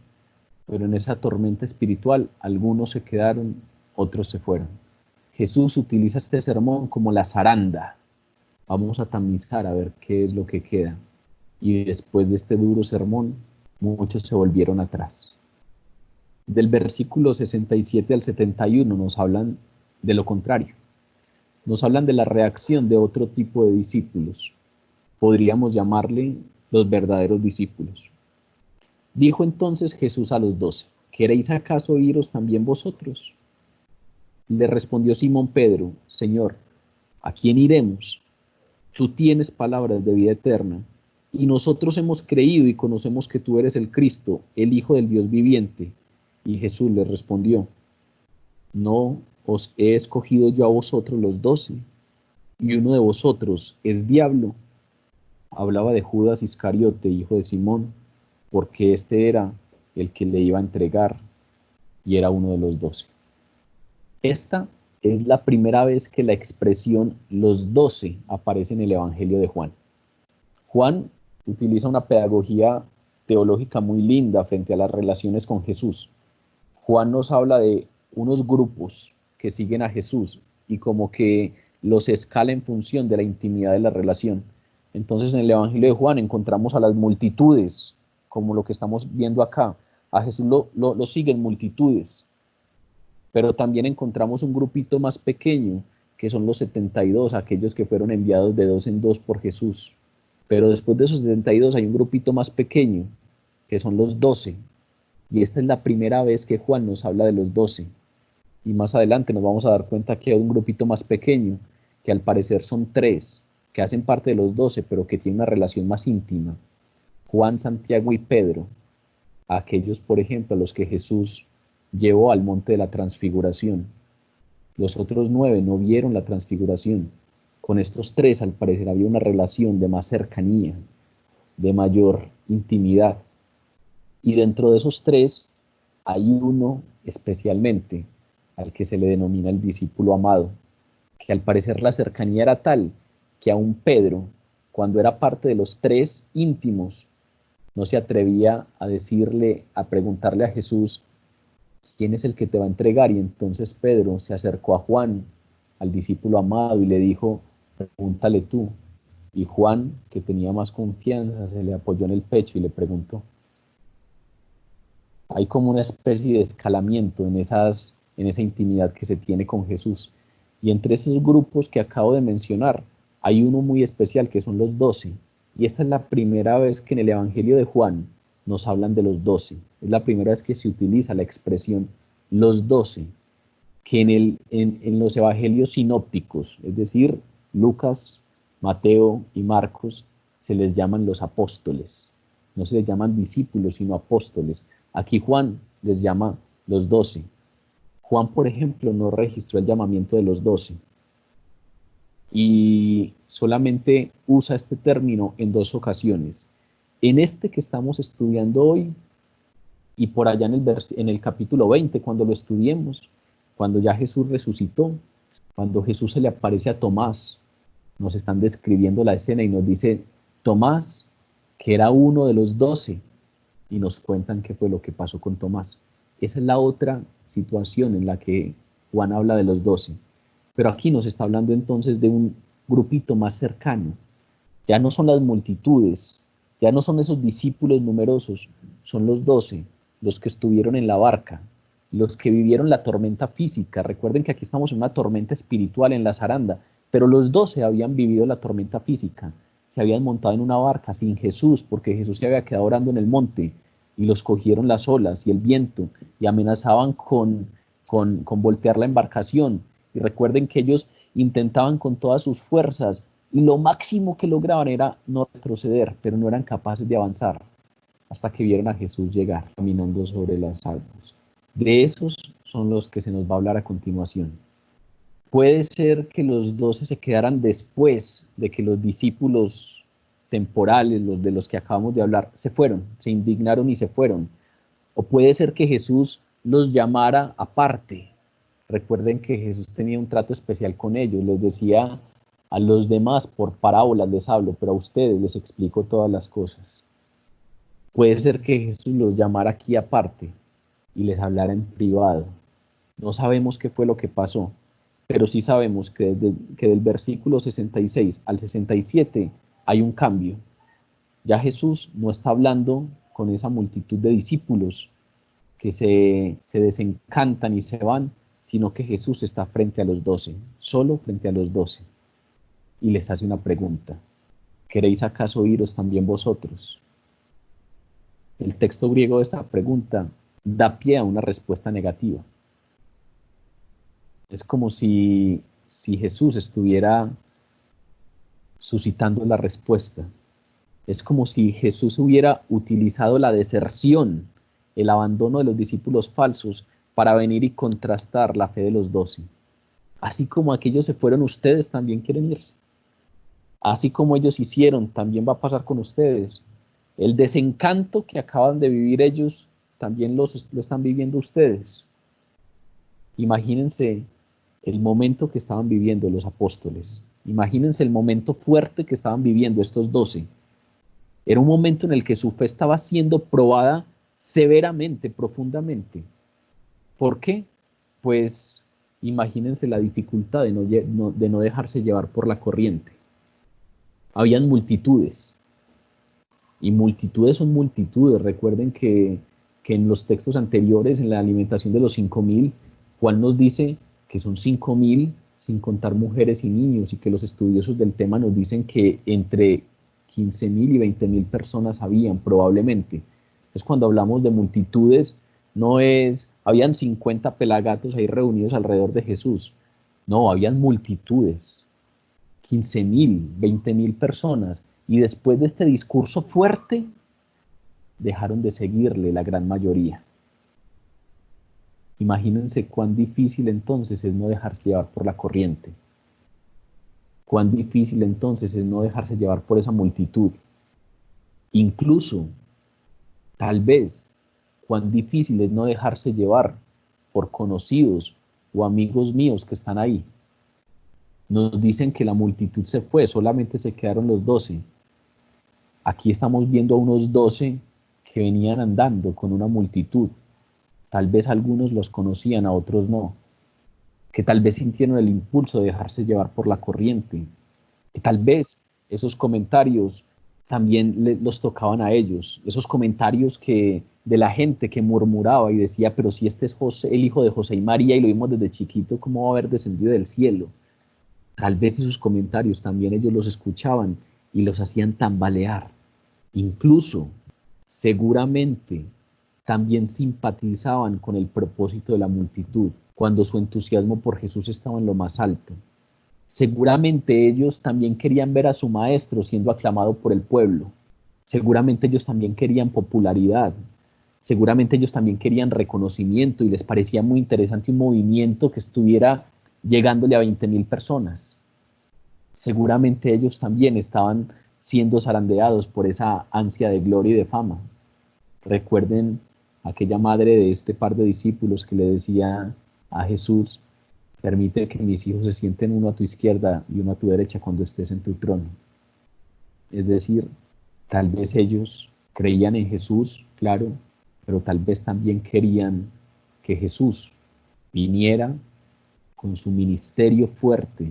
pero en esa tormenta espiritual algunos se quedaron, otros se fueron. Jesús utiliza este sermón como la zaranda. Vamos a tamizar a ver qué es lo que queda. Y después de este duro sermón, muchos se volvieron atrás. Del versículo 67 al 71 nos hablan de lo contrario. Nos hablan de la reacción de otro tipo de discípulos. Podríamos llamarle los verdaderos discípulos. Dijo entonces Jesús a los 12, ¿queréis acaso iros también vosotros? Le respondió Simón Pedro, Señor, ¿a quién iremos? Tú tienes palabras de vida eterna, y nosotros hemos creído y conocemos que tú eres el Cristo, el Hijo del Dios viviente. Y Jesús le respondió, no os he escogido yo a vosotros los 12, y uno de vosotros es diablo. Hablaba de Judas Iscariote, hijo de Simón, porque este era el que le iba a entregar, y era uno de los 12. Esta es la primera vez que la expresión los 12 aparece en el Evangelio de Juan. Juan utiliza una pedagogía teológica muy linda frente a las relaciones con Jesús. Juan nos habla de unos grupos que siguen a Jesús y como que los escala en función de la intimidad de la relación. Entonces en el Evangelio de Juan encontramos a las multitudes, como lo que estamos viendo acá. A Jesús lo siguen multitudes. Pero también encontramos un grupito más pequeño, que son los 72, aquellos que fueron enviados de 2 en 2 por Jesús. Pero después de esos 72 hay un grupito más pequeño, que son los 12. Y esta es la primera vez que Juan nos habla de los 12. Y más adelante nos vamos a dar cuenta que hay un grupito más pequeño, que al parecer son 3, que hacen parte de los 12, pero que tienen una relación más íntima. Juan, Santiago y Pedro. Aquellos, por ejemplo, a los que Jesús llevó al monte de la transfiguración. Los otros 9 no vieron la transfiguración. Con estos 3 al parecer había una relación de más cercanía, de mayor intimidad. Y dentro de esos 3 hay uno especialmente al que se le denomina el discípulo amado, que al parecer la cercanía era tal que aún Pedro, cuando era parte de los 3 íntimos, no se atrevía a decirle, a preguntarle a Jesús, ¿quién es el que te va a entregar? Y entonces Pedro se acercó a Juan, al discípulo amado, y le dijo, pregúntale tú. Y Juan, que tenía más confianza, se le apoyó en el pecho y le preguntó. Hay como una especie de escalamiento en esa intimidad que se tiene con Jesús. Y entre esos grupos que acabo de mencionar, hay uno muy especial que son los 12. Y esta es la primera vez que en el Evangelio de Juan nos hablan de los 12. Es la primera vez que se utiliza la expresión los 12, que en los evangelios sinópticos, es decir, Lucas, Mateo y Marcos, se les llaman los apóstoles. No se les llaman discípulos, sino apóstoles. Aquí Juan les llama los 12. Juan, por ejemplo, no registró el llamamiento de los 12. Y solamente usa este término en 2 ocasiones. En este que estamos estudiando hoy y por allá en el capítulo 20, cuando lo estudiemos, cuando ya Jesús resucitó, cuando Jesús se le aparece a Tomás, nos están describiendo la escena y nos dice, Tomás, que era uno de los 12, y nos cuentan qué fue lo que pasó con Tomás. Esa es la otra situación en la que Juan habla de los 12. Pero aquí nos está hablando entonces de un grupito más cercano. Ya no son las multitudes, ya no son esos discípulos numerosos, son los 12, los que estuvieron en la barca, los que vivieron la tormenta física. Recuerden que aquí estamos en una tormenta espiritual en la zaranda, pero los 12 habían vivido la tormenta física, se habían montado en una barca sin Jesús, porque Jesús se había quedado orando en el monte, y los cogieron las olas y el viento, y amenazaban con voltear la embarcación. Y recuerden que ellos intentaban con todas sus fuerzas, y lo máximo que lograban era no retroceder, pero no eran capaces de avanzar, hasta que vieron a Jesús llegar caminando sobre las aguas. De esos son los que se nos va a hablar a continuación. Puede ser que los 12 se quedaran después de que los discípulos temporales, los de los que acabamos de hablar, se fueron, se indignaron y se fueron. O puede ser que Jesús los llamara aparte. Recuerden que Jesús tenía un trato especial con ellos, les decía: a los demás por parábolas les hablo, pero a ustedes les explico todas las cosas. Puede ser que Jesús los llamara aquí aparte y les hablara en privado. No sabemos qué fue lo que pasó, pero sí sabemos que del versículo 66 al 67 hay un cambio. Ya Jesús no está hablando con esa multitud de discípulos que se desencantan y se van, sino que Jesús está frente a los 12, solo frente a los 12, y les hace una pregunta: ¿queréis acaso iros también vosotros? El texto griego de esta pregunta da pie a una respuesta negativa. Es como si Jesús estuviera suscitando la respuesta. Es como si Jesús hubiera utilizado la deserción, el abandono de los discípulos falsos, para venir y contrastar la fe de los 12. Así como aquellos se fueron, ustedes también quieren irse. Así como ellos hicieron, también va a pasar con ustedes. El desencanto que acaban de vivir ellos, también lo están viviendo ustedes. Imagínense el momento que estaban viviendo los apóstoles. Imagínense el momento fuerte que estaban viviendo estos 12. Era un momento en el que su fe estaba siendo probada severamente, profundamente. ¿Por qué? Pues imagínense la dificultad de no dejarse llevar por la corriente. Habían multitudes, y multitudes son multitudes. Recuerden que en los textos anteriores, en la alimentación de los 5.000, Juan nos dice que son 5.000 sin contar mujeres y niños, y que los estudiosos del tema nos dicen que entre 15.000 y 20.000 personas habían probablemente. Entonces, cuando hablamos de multitudes, no es, habían 50 pelagatos ahí reunidos alrededor de Jesús. No, habían multitudes, 15.000, 20.000 personas. Y después de este discurso fuerte, dejaron de seguirle la gran mayoría. Imagínense cuán difícil entonces es no dejarse llevar por la corriente. Cuán difícil entonces es no dejarse llevar por esa multitud. Incluso, tal vez, cuán difícil es no dejarse llevar por conocidos o amigos míos que están ahí. Nos dicen que la multitud se fue, solamente se quedaron los 12. Aquí estamos viendo a unos 12 que venían andando con una multitud. Tal vez algunos los conocían, a otros no. Que tal vez sintieron el impulso de dejarse llevar por la corriente. Que tal vez esos comentarios también los tocaban a ellos. Esos comentarios de la gente que murmuraba y decía: pero si este es José, el hijo de José y María, y lo vimos desde chiquito, ¿cómo va a haber descendido del cielo? Tal vez esos comentarios también ellos los escuchaban y los hacían tambalear. Incluso, seguramente, también simpatizaban con el propósito de la multitud cuando su entusiasmo por Jesús estaba en lo más alto. Seguramente ellos también querían ver a su maestro siendo aclamado por el pueblo. Seguramente ellos también querían popularidad. Seguramente ellos también querían reconocimiento, y les parecía muy interesante un movimiento que estuviera llegándole a 20.000 personas. Seguramente ellos también estaban siendo zarandeados por esa ansia de gloria y de fama. Recuerden aquella madre de este par de discípulos que le decía a Jesús: permite que mis hijos se sienten uno a tu izquierda y uno a tu derecha cuando estés en tu trono. Es decir, Tal vez ellos creían en Jesús, claro, pero tal vez también querían que Jesús viniera con su ministerio fuerte,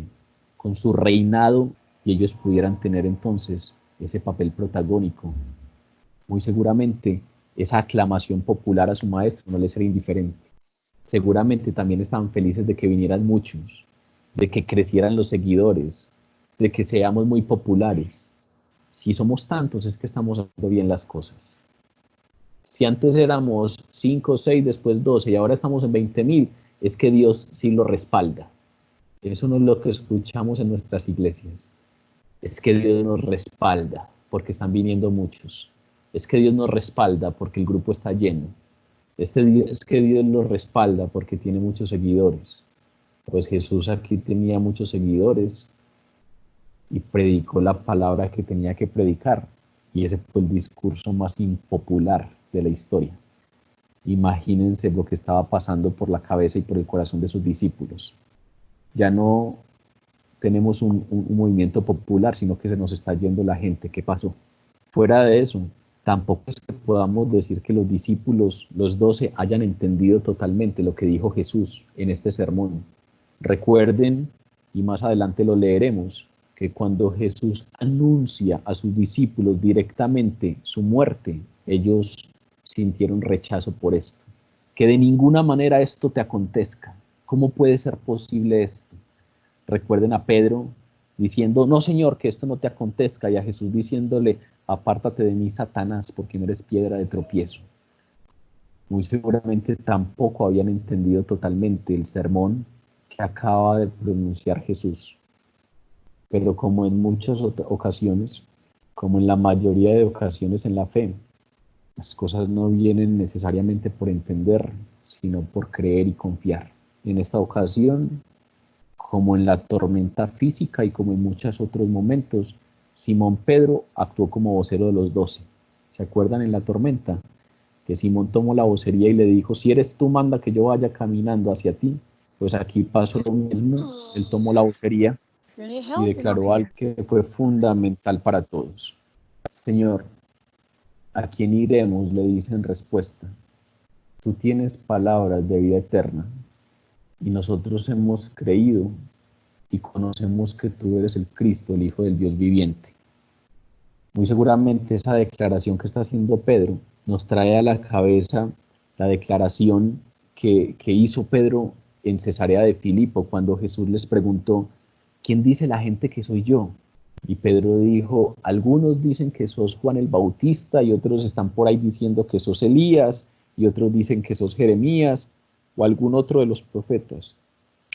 con su reinado, y ellos pudieran tener entonces ese papel protagónico. Muy seguramente esa aclamación popular a su maestro no les era indiferente. Seguramente también estaban felices de que vinieran muchos, de que crecieran los seguidores, de que seamos muy populares. Si somos tantos es que estamos haciendo bien las cosas. Si antes éramos 5 o 6, después 12 y ahora estamos en 20,000, es que Dios sí lo respalda. Eso no es lo que escuchamos en nuestras iglesias. Es que Dios nos respalda porque están viniendo muchos. Es que Dios nos respalda porque el grupo está lleno. Es que Dios los respalda porque tiene muchos seguidores. Pues Jesús aquí tenía muchos seguidores y predicó la palabra que tenía que predicar. Y ese fue el discurso más impopular de la historia. Imagínense lo que estaba pasando por la cabeza y por el corazón de sus discípulos. Ya no tenemos un movimiento popular, sino que se nos está yendo la gente. ¿Qué pasó? Fuera de eso, tampoco es que podamos decir que los discípulos, los 12, hayan entendido totalmente lo que dijo Jesús en este sermón. Recuerden, y más adelante lo leeremos, que cuando Jesús anuncia a sus discípulos directamente su muerte, ellos sintieron rechazo por esto. Que de ninguna manera esto te acontezca. ¿Cómo puede ser posible esto? Recuerden a Pedro diciendo, no Señor, que esto no te acontezca, y a Jesús diciéndole, apártate de mí, Satanás, porque no eres piedra de tropiezo. Muy seguramente tampoco habían entendido totalmente el sermón que acaba de pronunciar Jesús. Pero como en muchas ocasiones, como en la mayoría de ocasiones en la fe, las cosas no vienen necesariamente por entender, sino por creer y confiar. En esta ocasión, como en la tormenta física y como en muchos otros momentos, Simón Pedro actuó como vocero de los 12. ¿Se acuerdan en la tormenta? Que Simón tomó la vocería y le dijo, si eres tú, manda que yo vaya caminando hacia ti. Pues aquí pasó lo mismo, él tomó la vocería y declaró algo que fue fundamental para todos. Señor, ¿a quién iremos? Le dice en respuesta. Tú tienes palabras de vida eterna y nosotros hemos creído y conocemos que tú eres el Cristo, el Hijo del Dios viviente. Muy seguramente esa declaración que está haciendo Pedro nos trae a la cabeza la declaración que hizo Pedro en Cesarea de Filipo cuando Jesús les preguntó, ¿quién dice la gente que soy yo? Y Pedro dijo, algunos dicen que sos Juan el Bautista y otros están por ahí diciendo que sos Elías y otros dicen que sos Jeremías o algún otro de los profetas.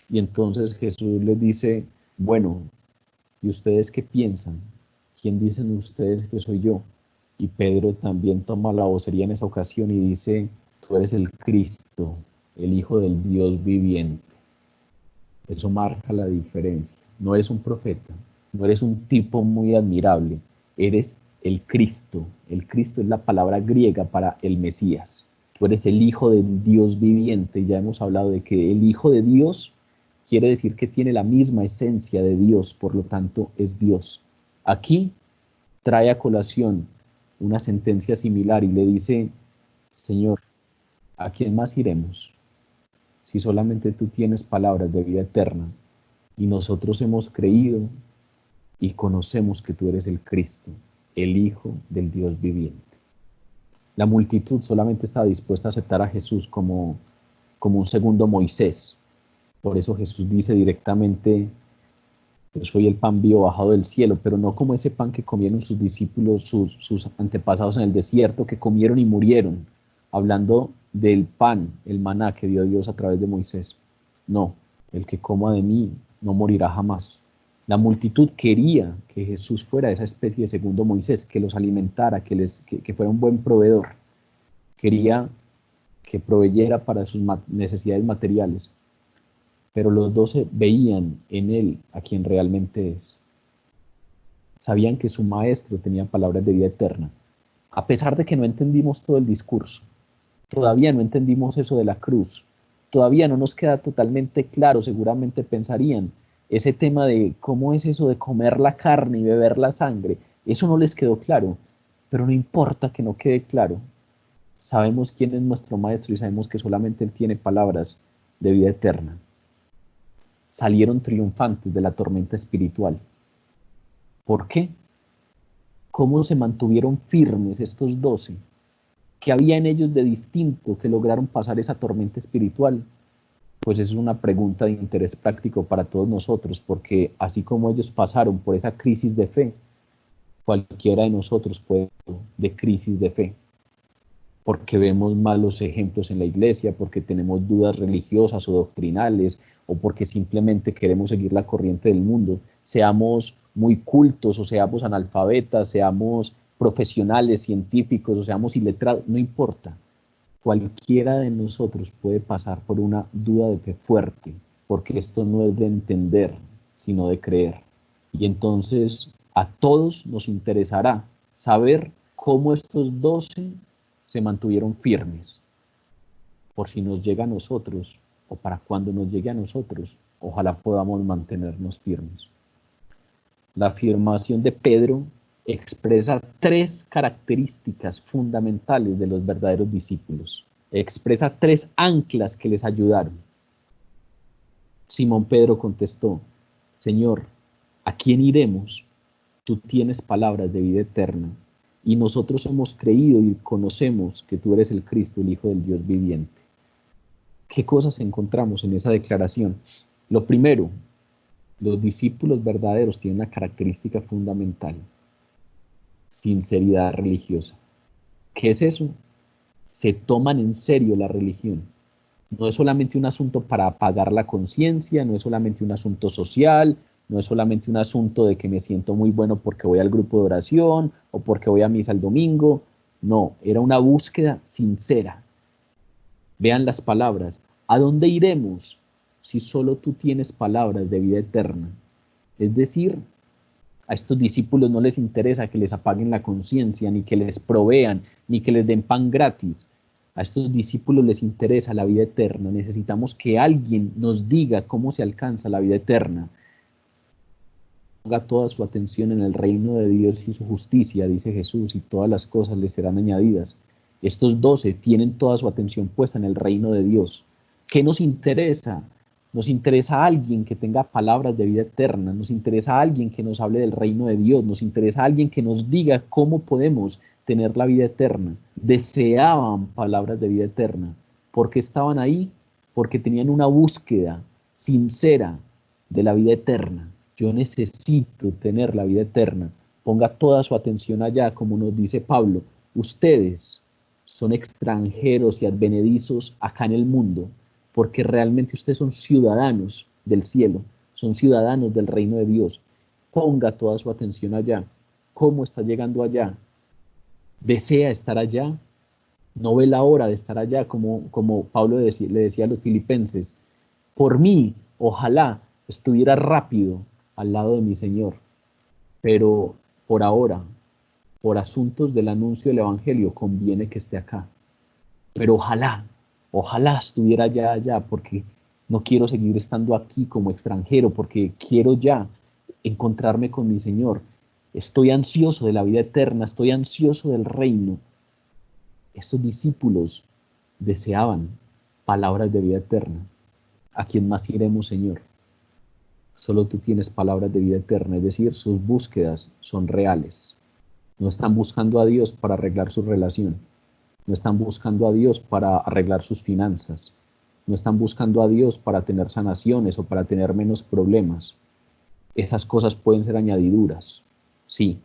Y entonces Jesús les dice, bueno, ¿y ustedes qué piensan? ¿Quién dicen ustedes que soy yo? Y Pedro también toma la vocería en esa ocasión y dice, tú eres el Cristo, el Hijo del Dios viviente. Eso marca la diferencia. No eres un profeta, no eres un tipo muy admirable, eres el Cristo. El Cristo es la palabra griega para el Mesías. Tú eres el Hijo del Dios viviente. Ya hemos hablado de que el Hijo de Dios quiere decir que tiene la misma esencia de Dios, por lo tanto es Dios. Aquí trae a colación una sentencia similar y le dice, Señor, ¿a quién más iremos? Si solamente tú tienes palabras de vida eterna y nosotros hemos creído y conocemos que tú eres el Cristo, el Hijo del Dios viviente. La multitud solamente estaba dispuesta a aceptar a Jesús como un segundo Moisés. Por eso Jesús dice directamente, yo soy el pan vivo bajado del cielo, pero no como ese pan que comieron sus discípulos, sus antepasados en el desierto, que comieron y murieron, hablando del pan, el maná que dio Dios a través de Moisés. No, el que coma de mí no morirá jamás. La multitud quería que Jesús fuera esa especie de segundo Moisés, que los alimentara, que fuera un buen proveedor. Quería que proveyera para sus necesidades materiales. Pero los 12 veían en él a quien realmente es. Sabían que su maestro tenía palabras de vida eterna. A pesar de que no entendimos todo el discurso, todavía no entendimos eso de la cruz, todavía no nos queda totalmente claro, seguramente pensarían, ese tema de cómo es eso de comer la carne y beber la sangre, eso no les quedó claro, pero no importa que no quede claro. Sabemos quién es nuestro Maestro y sabemos que solamente Él tiene palabras de vida eterna. Salieron triunfantes de la tormenta espiritual. ¿Por qué? ¿Cómo se mantuvieron firmes estos 12? ¿Qué había en ellos de distinto que lograron pasar esa tormenta espiritual? Pues es una pregunta de interés práctico para todos nosotros, porque así como ellos pasaron por esa crisis de fe, cualquiera de nosotros puede de crisis de fe, porque vemos malos ejemplos en la iglesia, porque tenemos dudas religiosas o doctrinales, o porque simplemente queremos seguir la corriente del mundo, seamos muy cultos o seamos analfabetas, seamos profesionales, científicos o seamos iletrados, no importa. Cualquiera de nosotros puede pasar por una duda de fe fuerte, porque esto no es de entender, sino de creer. Y entonces a todos nos interesará saber cómo estos 12 se mantuvieron firmes, por si nos llega a nosotros, o para cuando nos llegue a nosotros, ojalá podamos mantenernos firmes. La afirmación de Pedro expresa 3 características fundamentales de los verdaderos discípulos. Expresa 3 anclas que les ayudaron. Simón Pedro contestó: Señor, ¿a quién iremos? Tú tienes palabras de vida eterna, y nosotros hemos creído y conocemos que tú eres el Cristo, el Hijo del Dios viviente. ¿Qué cosas encontramos en esa declaración? Lo primero, los discípulos verdaderos tienen una característica fundamental: sinceridad religiosa. ¿Qué es eso? Se toman en serio la religión. No es solamente un asunto para apagar la conciencia, no es solamente un asunto social, no es solamente un asunto de que me siento muy bueno porque voy al grupo de oración o porque voy a misa el domingo. No, era una búsqueda sincera. Vean las palabras: ¿a dónde iremos si solo tú tienes palabras de vida eterna? Es decir, a estos discípulos no les interesa que les apaguen la conciencia, ni que les provean, ni que les den pan gratis. A estos discípulos les interesa la vida eterna. Necesitamos que alguien nos diga cómo se alcanza la vida eterna. Ponga toda su atención en el reino de Dios y su justicia, dice Jesús, y todas las cosas les serán añadidas. Estos 12 tienen toda su atención puesta en el reino de Dios. ¿Qué nos interesa? Nos interesa a alguien que tenga palabras de vida eterna, nos interesa a alguien que nos hable del reino de Dios, nos interesa a alguien que nos diga cómo podemos tener la vida eterna. Deseaban palabras de vida eterna. ¿Por qué estaban ahí? Porque tenían una búsqueda sincera de la vida eterna. Yo necesito tener la vida eterna. Ponga toda su atención allá, como nos dice Pablo. Ustedes son extranjeros y advenedizos acá en el mundo, porque realmente ustedes son ciudadanos del cielo, son ciudadanos del reino de Dios. Ponga toda su atención allá. ¿Cómo está llegando allá? ¿Desea estar allá? No ve la hora de estar allá, como Pablo le decía a los filipenses: por mí, ojalá estuviera rápido al lado de mi Señor, pero por ahora, por asuntos del anuncio del Evangelio, conviene que esté acá. Pero ojalá estuviera allá, porque no quiero seguir estando aquí como extranjero, porque quiero ya encontrarme con mi Señor. Estoy ansioso de la vida eterna, estoy ansioso del reino. Estos discípulos deseaban palabras de vida eterna. ¿A quién más iremos, Señor? Solo tú tienes palabras de vida eterna, es decir, sus búsquedas son reales. No están buscando a Dios para arreglar su relación. No están buscando a Dios para arreglar sus finanzas. No están buscando a Dios para tener sanaciones o para tener menos problemas. Esas cosas pueden ser añadiduras, sí.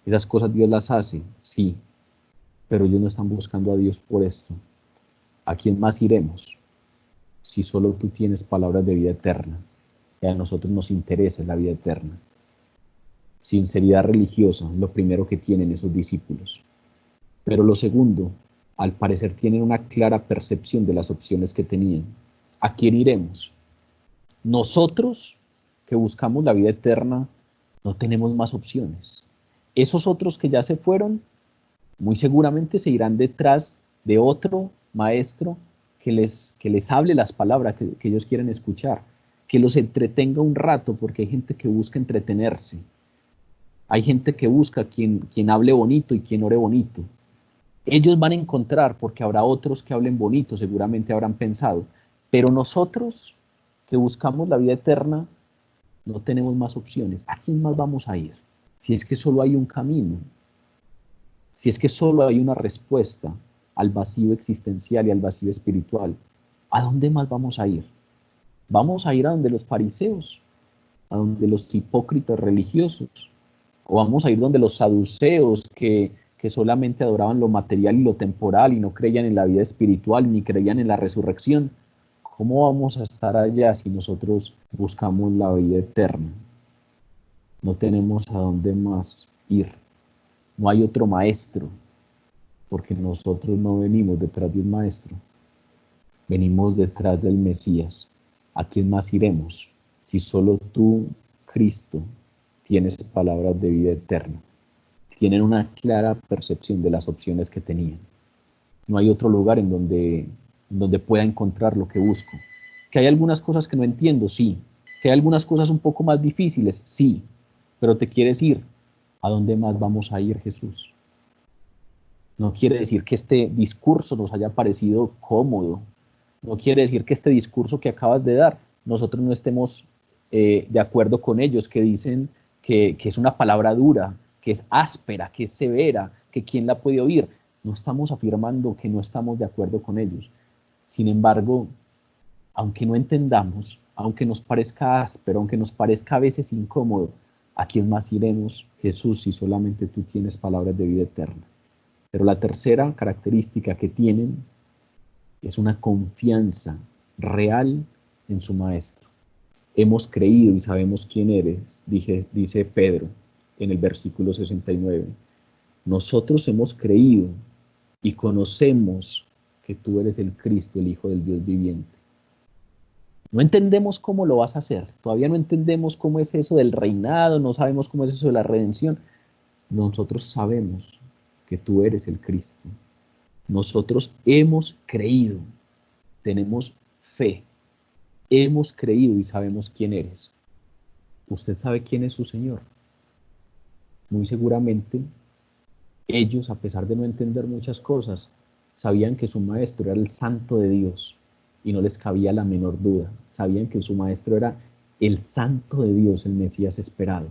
Esas cosas Dios las hace, sí. Pero ellos no están buscando a Dios por esto. ¿A quién más iremos? Si solo tú tienes palabras de vida eterna, y a nosotros nos interesa la vida eterna. Sinceridad religiosa, lo primero que tienen esos discípulos. Pero lo segundo, al parecer tienen una clara percepción de las opciones que tenían. ¿A quién iremos? Nosotros, que buscamos la vida eterna, no tenemos más opciones. Esos otros que ya se fueron, muy seguramente se irán detrás de otro maestro que les hable las palabras que ellos quieren escuchar, que los entretenga un rato, porque hay gente que busca entretenerse. Hay gente que busca quien hable bonito y quien ore bonito. Ellos van a encontrar, porque habrá otros que hablen bonito, seguramente habrán pensado, pero nosotros que buscamos la vida eterna, no tenemos más opciones. ¿A quién más vamos a ir? Si es que solo hay un camino, si es que solo hay una respuesta al vacío existencial y al vacío espiritual, ¿a dónde más vamos a ir? ¿Vamos a ir a donde los fariseos, a donde los hipócritas religiosos? ¿O vamos a ir donde los saduceos que solamente adoraban lo material y lo temporal y no creían en la vida espiritual ni creían en la resurrección? ¿Cómo vamos a estar allá si nosotros buscamos la vida eterna? No tenemos a dónde más ir. No hay otro maestro, porque nosotros no venimos detrás de un maestro. Venimos detrás del Mesías. ¿A quién más iremos? Si solo tú, Cristo, tienes palabras de vida eterna. Tienen una clara percepción de las opciones que tenían. No hay otro lugar en donde pueda encontrar lo que busco. ¿Que hay algunas cosas que no entiendo? Sí. ¿Que hay algunas cosas un poco más difíciles? Sí. Pero te quieres ir. ¿A dónde más vamos a ir, Jesús? No quiere decir que este discurso nos haya parecido cómodo. No quiere decir que este discurso que acabas de dar, nosotros no estemos de acuerdo con ellos, que dicen que es una palabra dura, que es áspera, que es severa, que quién la puede oír. No estamos afirmando que no estamos de acuerdo con ellos. Sin embargo, aunque no entendamos, aunque nos parezca áspero, aunque nos parezca a veces incómodo, ¿a quién más iremos, Jesús, si solamente tú tienes palabras de vida eterna? Pero la tercera característica que tienen es una confianza real en su Maestro. Hemos creído y sabemos quién eres, dice Pedro en el versículo 69. Nosotros hemos creído y conocemos que tú eres el Cristo, el Hijo del Dios viviente. No entendemos cómo lo vas a hacer, todavía no entendemos cómo es eso del reinado, no sabemos cómo es eso de la redención. Nosotros sabemos que tú eres el Cristo. Nosotros hemos creído, tenemos fe, hemos creído y sabemos quién eres. ¿Usted sabe quién es su Señor? Muy seguramente ellos, a pesar de no entender muchas cosas, sabían que su Maestro era el Santo de Dios y no les cabía la menor duda. Sabían que su Maestro era el Santo de Dios, el Mesías esperado.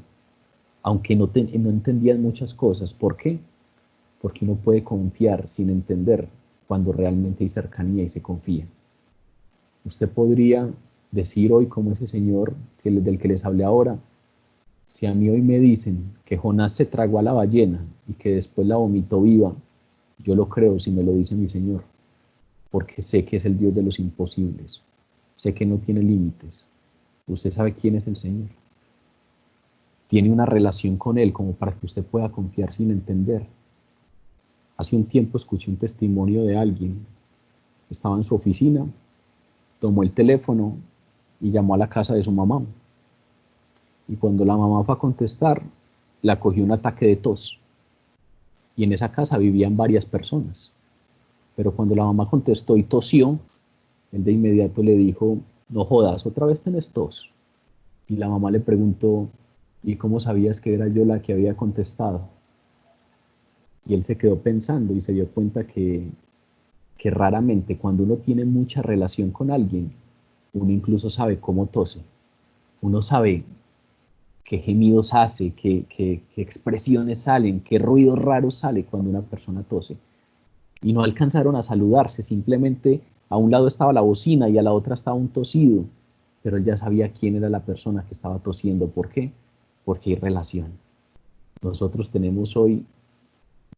Aunque no entendían muchas cosas. ¿Por qué? Porque uno puede confiar sin entender cuando realmente hay cercanía y se confía. Usted podría decir hoy, como ese señor del que les hablé ahora, si a mí hoy me dicen que Jonás se tragó a la ballena y que después la vomitó viva, yo lo creo si me lo dice mi Señor, porque sé que es el Dios de los imposibles, sé que no tiene límites. Usted sabe quién es el Señor. Tiene una relación con Él como para que usted pueda confiar sin entender. Hace un tiempo escuché un testimonio de alguien. Estaba en su oficina, tomó el teléfono y llamó a la casa de su mamá. Y cuando la mamá fue a contestar, la cogió un ataque de tos. Y en esa casa vivían varias personas. Pero cuando la mamá contestó y tosió, él de inmediato le dijo, no jodas, otra vez tenés tos. Y la mamá le preguntó, ¿y cómo sabías que era yo la que había contestado? Y él se quedó pensando y se dio cuenta que raramente cuando uno tiene mucha relación con alguien, uno incluso sabe cómo tose. Uno sabe qué gemidos hace, qué expresiones salen, qué ruidos raros sale cuando una persona tose. Y no alcanzaron a saludarse, simplemente a un lado estaba la bocina y a la otra estaba un tosido, pero él ya sabía quién era la persona que estaba tosiendo. ¿Por qué? Porque hay relación. Nosotros tenemos hoy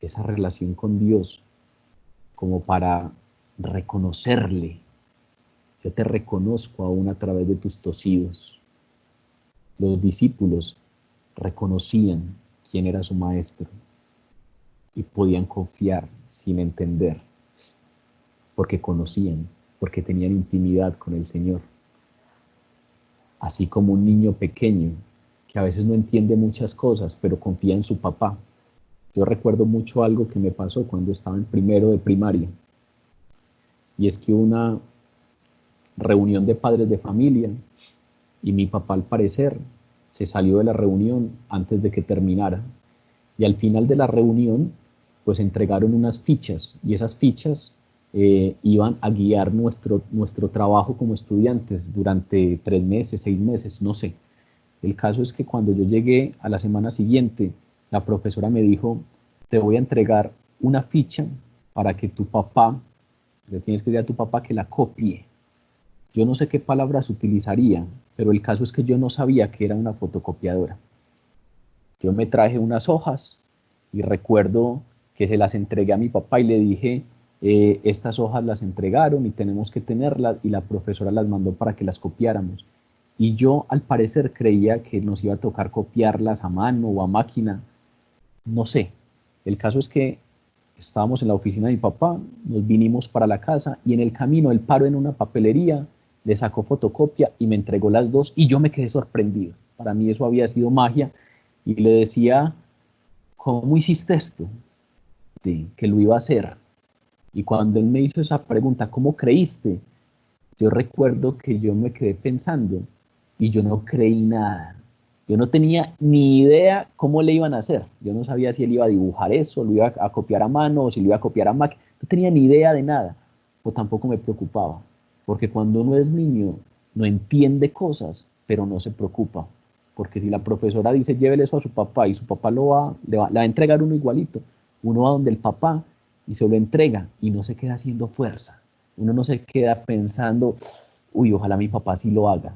esa relación con Dios como para reconocerle. Yo te reconozco aún a través de tus tosidos. Los discípulos reconocían quién era su maestro y podían confiar sin entender, porque conocían, porque tenían intimidad con el Señor. Así como un niño pequeño que a veces no entiende muchas cosas, pero confía en su papá. Yo recuerdo mucho algo que me pasó cuando estaba en primero de primaria, y es que hubo una reunión de padres de familia y mi papá al parecer se salió de la reunión antes de que terminara. Y al final de la reunión, pues entregaron unas fichas y esas fichas iban a guiar nuestro trabajo como estudiantes durante 3 meses, 6 meses, no sé. El caso es que cuando yo llegué a la semana siguiente, la profesora me dijo, te voy a entregar una ficha para que tu papá, le tienes que decir a tu papá que la copie. Yo no sé qué palabras utilizaría, pero el caso es que yo no sabía que era una fotocopiadora. Yo me traje unas hojas y recuerdo que se las entregué a mi papá y le dije, estas hojas las entregaron y tenemos que tenerlas, y la profesora las mandó para que las copiáramos. Y yo al parecer creía que nos iba a tocar copiarlas a mano o a máquina, no sé. El caso es que estábamos en la oficina de mi papá, nos vinimos para la casa y en el camino él paró en una papelería, le sacó fotocopia y me entregó las dos y yo me quedé sorprendido. Para mí eso había sido magia y le decía, ¿cómo hiciste esto? Sí, que lo iba a hacer. Y cuando él me hizo esa pregunta, ¿cómo creíste? Yo recuerdo que yo me quedé pensando y yo no creí nada. Yo no tenía ni idea cómo le iban a hacer. Yo no sabía si él iba a dibujar eso, lo iba a copiar a mano o si lo iba a copiar a máquina. No tenía ni idea de nada. O tampoco me preocupaba. Porque cuando uno es niño, no entiende cosas, pero no se preocupa. Porque si la profesora dice, llévele eso a su papá y su papá le va a entregar uno igualito, uno va donde el papá y se lo entrega y no se queda haciendo fuerza. Uno no se queda pensando, uy, ojalá mi papá sí lo haga.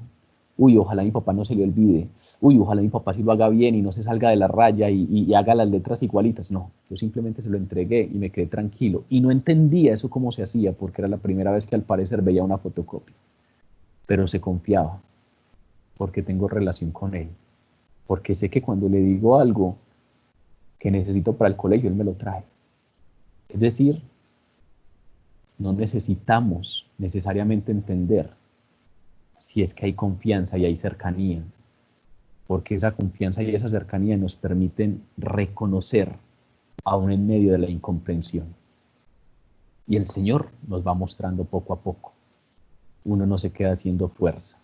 Uy, ojalá mi papá no se le olvide. Uy, ojalá mi papá sí lo haga bien y no se salga de la raya y haga las letras igualitas. No, yo simplemente se lo entregué y me quedé tranquilo. Y no entendía eso cómo se hacía porque era la primera vez que al parecer veía una fotocopia. Pero se confiaba porque tengo relación con él. Porque sé que cuando le digo algo que necesito para el colegio, él me lo trae. Es decir, no necesitamos necesariamente entender si es que hay confianza y hay cercanía, porque esa confianza y esa cercanía nos permiten reconocer aún en medio de la incomprensión. Y el Señor nos va mostrando poco a poco. Uno no se queda haciendo fuerza,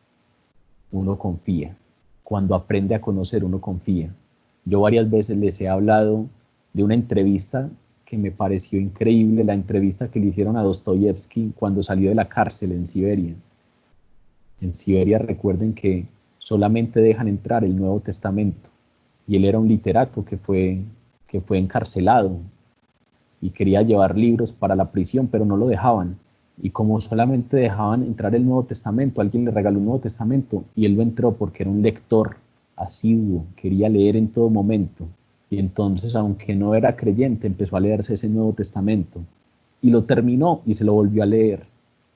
uno confía. Cuando aprende a conocer, uno confía. Yo varias veces les he hablado de una entrevista que me pareció increíble, la entrevista que le hicieron a Dostoyevsky cuando salió de la cárcel en Siberia. En Siberia recuerden que solamente dejan entrar el Nuevo Testamento y él era un literato que fue encarcelado y quería llevar libros para la prisión, pero no lo dejaban. Y como solamente dejaban entrar el Nuevo Testamento, alguien le regaló un Nuevo Testamento y él lo entró porque era un lector asiduo, quería leer en todo momento. Y entonces, aunque no era creyente, empezó a leerse ese Nuevo Testamento. Y lo terminó y se lo volvió a leer.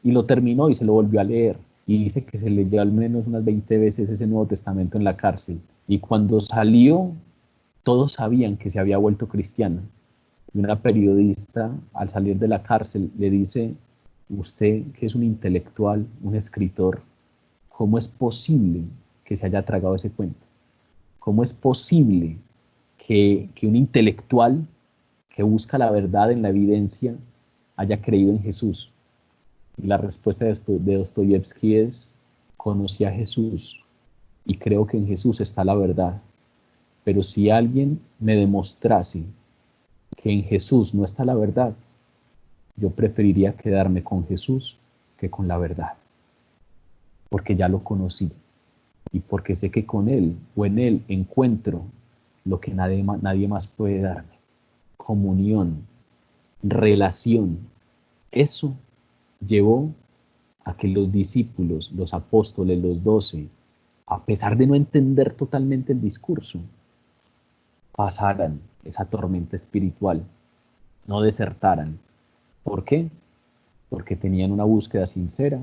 Y lo terminó y se lo volvió a leer. Y dice que se leyó al menos unas 20 veces ese Nuevo Testamento en la cárcel. Y cuando salió, todos sabían que se había vuelto cristiano. Y una periodista, al salir de la cárcel, le dice, usted que es un intelectual, un escritor, ¿cómo es posible que se haya tragado ese cuento? ¿Cómo es posible que un intelectual que busca la verdad en la evidencia haya creído en Jesús? Y la respuesta de Dostoyevsky es, conocí a Jesús y creo que en Jesús está la verdad. Pero si alguien me demostrase que en Jesús no está la verdad, yo preferiría quedarme con Jesús que con la verdad, porque ya lo conocí y porque sé que con Él o en Él encuentro lo que nadie más puede darme: comunión, relación. Eso llevó a que los discípulos, los apóstoles, los 12, a pesar de no entender totalmente el discurso, pasaran esa tormenta espiritual, no desertaran. ¿Por qué? Porque tenían una búsqueda sincera,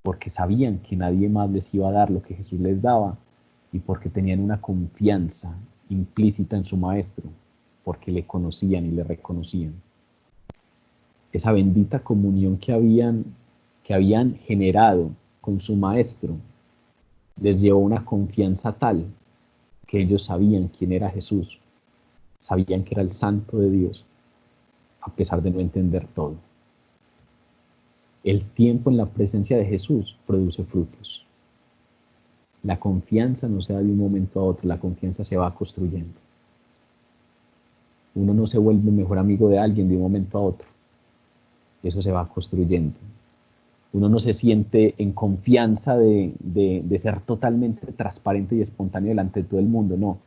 porque sabían que nadie más les iba a dar lo que Jesús les daba y porque tenían una confianza implícita en su maestro, porque le conocían y le reconocían. Esa bendita comunión que habían generado con su maestro les llevó una confianza tal que ellos sabían quién era Jesús, sabían que era el Santo de Dios, a pesar de no entender todo. El tiempo en la presencia de Jesús produce frutos. La confianza no se da de un momento a otro, la confianza se va construyendo. Uno no se vuelve mejor amigo de alguien de un momento a otro. Eso se va construyendo. Uno no se siente en confianza de ser totalmente transparente y espontáneo delante de todo el mundo, no.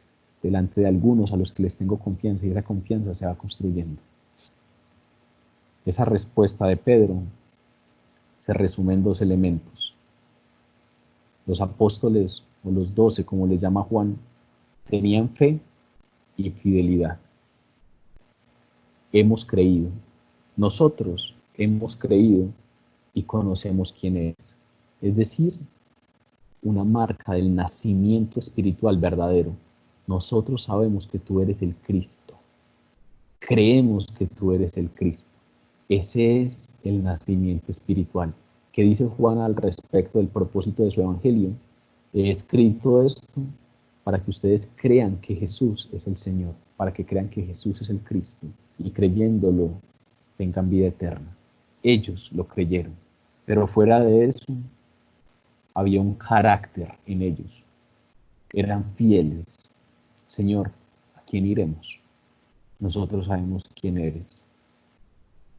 Delante de algunos a los que les tengo confianza, y esa confianza se va construyendo. Esa respuesta de Pedro se resume en dos elementos. Los apóstoles, o los 12, como les llama Juan, tenían fe y fidelidad. Hemos creído. Nosotros hemos creído y conocemos quién es. Es decir, una marca del nacimiento espiritual verdadero. Nosotros sabemos que tú eres el Cristo. Creemos que tú eres el Cristo. Ese es el nacimiento espiritual. ¿Qué dice Juan al respecto del propósito de su evangelio? He escrito esto para que ustedes crean que Jesús es el Señor, para que crean que Jesús es el Cristo y creyéndolo tengan vida eterna. Ellos lo creyeron, pero fuera de eso había un carácter en ellos. Eran fieles. Señor, ¿a quién iremos? Nosotros sabemos quién eres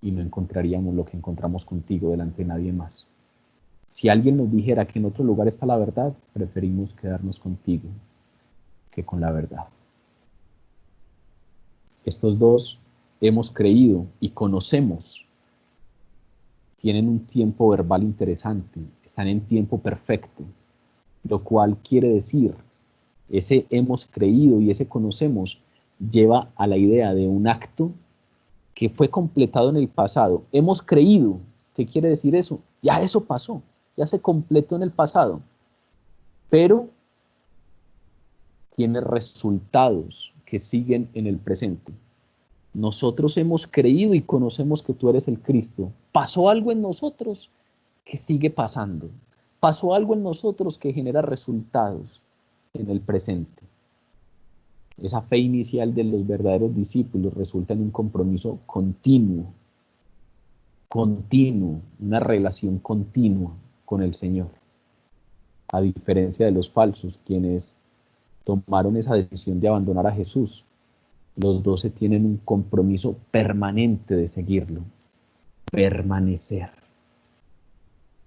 y no encontraríamos lo que encontramos contigo delante de nadie más. Si alguien nos dijera que en otro lugar está la verdad, preferimos quedarnos contigo que con la verdad. Estos dos hemos creído y conocemos. Tienen un tiempo verbal interesante, están en tiempo perfecto, lo cual quiere decir, ese hemos creído y ese conocemos lleva a la idea de un acto que fue completado en el pasado. Hemos creído. ¿Qué quiere decir eso? Ya eso pasó, ya se completó en el pasado, pero tiene resultados que siguen en el presente. Nosotros hemos creído y conocemos que tú eres el Cristo. Pasó algo en nosotros que sigue pasando. Pasó algo en nosotros que genera resultados en el presente. Esa fe inicial de los verdaderos discípulos resulta en un compromiso continuo, una relación continua con el Señor. A diferencia de los falsos, quienes tomaron esa decisión de abandonar a Jesús, los 12 tienen un compromiso permanente de seguirlo, permanecer.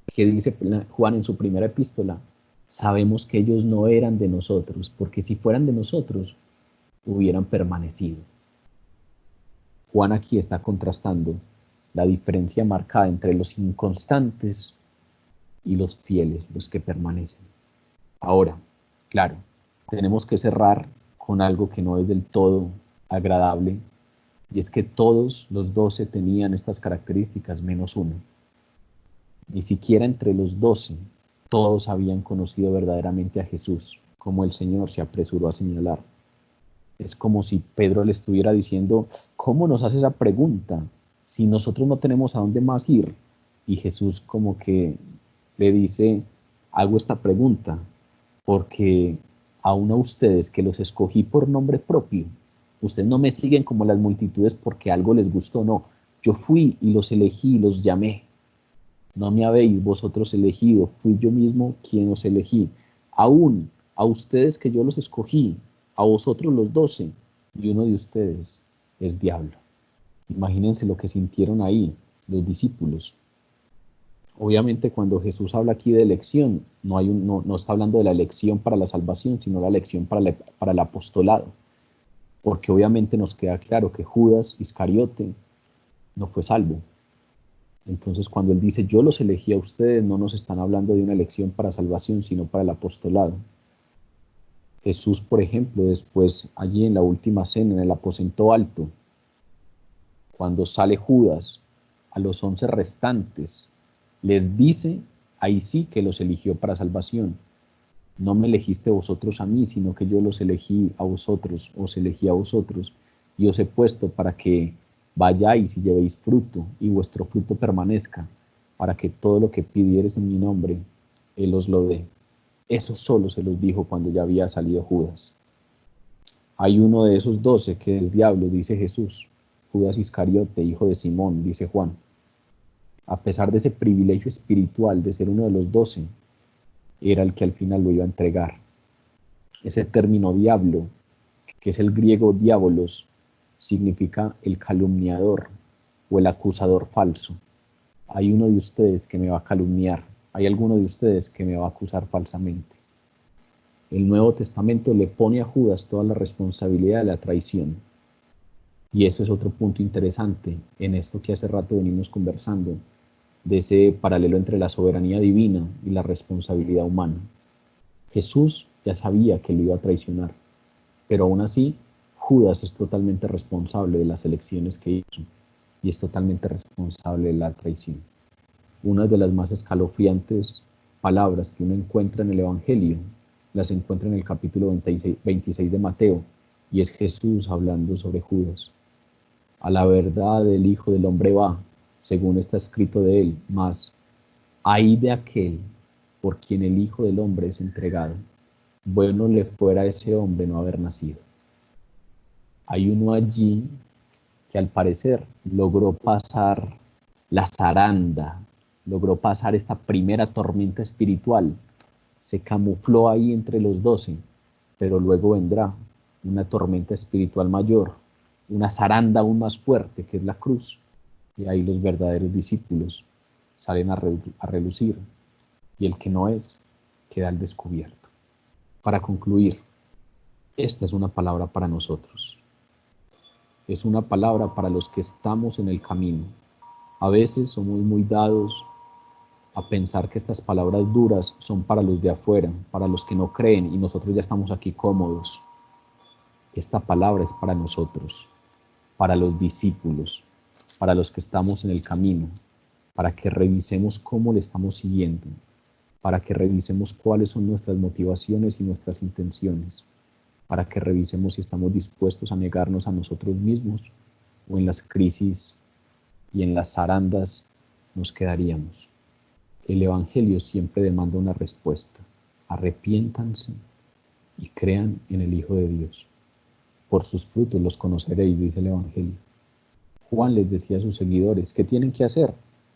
¿Qué dice Juan en su primera epístola? Sabemos que ellos no eran de nosotros, porque si fueran de nosotros, hubieran permanecido. Juan aquí está contrastando la diferencia marcada entre los inconstantes y los fieles, los que permanecen. Ahora, claro, tenemos que cerrar con algo que no es del todo agradable, y es que todos los 12 tenían estas características menos uno. Ni siquiera entre los 12 todos habían conocido verdaderamente a Jesús, como el Señor se apresuró a señalar. Es como si Pedro le estuviera diciendo, ¿cómo nos hace esa pregunta? Si nosotros no tenemos a dónde más ir. Y Jesús como que le dice, hago esta pregunta, porque aún a ustedes que los escogí por nombre propio, ustedes no me siguen como las multitudes porque algo les gustó, no. Yo fui y los elegí y los llamé. No me habéis vosotros elegido, fui yo mismo quien os elegí. Aún a ustedes que yo los escogí, a vosotros los 12, y uno de ustedes es diablo. Imagínense lo que sintieron ahí los discípulos. Obviamente cuando Jesús habla aquí de elección, no está hablando de la elección para la salvación, sino la elección para el apostolado. Porque obviamente nos queda claro que Judas Iscariote no fue salvo. Entonces cuando él dice, yo los elegí a ustedes, no nos están hablando de una elección para salvación, sino para el apostolado. Jesús, por ejemplo, después allí en la última cena, en el aposento alto, cuando sale Judas a los 11 restantes, les dice, ahí sí que los eligió para salvación. No me elegiste vosotros a mí, sino que yo los elegí a vosotros, os elegí a vosotros, y os he puesto para que vayáis y llevéis fruto, y vuestro fruto permanezca, para que todo lo que pidiereis en mi nombre, Él os lo dé. Eso solo se los dijo cuando ya había salido Judas. Hay uno de esos 12 que es diablo, dice Jesús. Judas Iscariote, hijo de Simón, dice Juan. A pesar de ese privilegio espiritual de ser uno de los 12, era el que al final lo iba a entregar. Ese término diablo, que es el griego diabolos, significa el calumniador o el acusador falso. Hay uno de ustedes que me va a calumniar, hay alguno de ustedes que me va a acusar falsamente. El Nuevo Testamento le pone a Judas toda la responsabilidad de la traición. Y eso es otro punto interesante en esto que hace rato venimos conversando, de ese paralelo entre la soberanía divina y la responsabilidad humana. Jesús ya sabía que lo iba a traicionar, pero aún así Judas es totalmente responsable de las elecciones que hizo y es totalmente responsable de la traición. Una de las más escalofriantes palabras que uno encuentra en el Evangelio las encuentra en el capítulo 26 de Mateo, y es Jesús hablando sobre Judas. A la verdad el Hijo del Hombre va, según está escrito de él, mas ay de aquel por quien el Hijo del Hombre es entregado. Bueno le fuera a ese hombre no haber nacido. Hay uno allí que al parecer logró pasar la zaranda, logró pasar esta primera tormenta espiritual, se camufló ahí entre los 12, pero luego vendrá una tormenta espiritual mayor, una zaranda aún más fuerte, que es la cruz, y ahí los verdaderos discípulos salen a relucir, y el que no es, queda al descubierto. Para concluir, esta es una palabra para nosotros. Es una palabra para los que estamos en el camino. A veces somos muy dados a pensar que estas palabras duras son para los de afuera, para los que no creen, y nosotros ya estamos aquí cómodos. Esta palabra es para nosotros, para los discípulos, para los que estamos en el camino, para que revisemos cómo le estamos siguiendo, para que revisemos cuáles son nuestras motivaciones y nuestras intenciones, para que revisemos si estamos dispuestos a negarnos a nosotros mismos o en las crisis y en las zarandas nos quedaríamos. El Evangelio siempre demanda una respuesta. Arrepiéntanse y crean en el Hijo de Dios. Por sus frutos los conoceréis, dice el Evangelio. Juan les decía a sus seguidores, ¿qué tienen que hacer?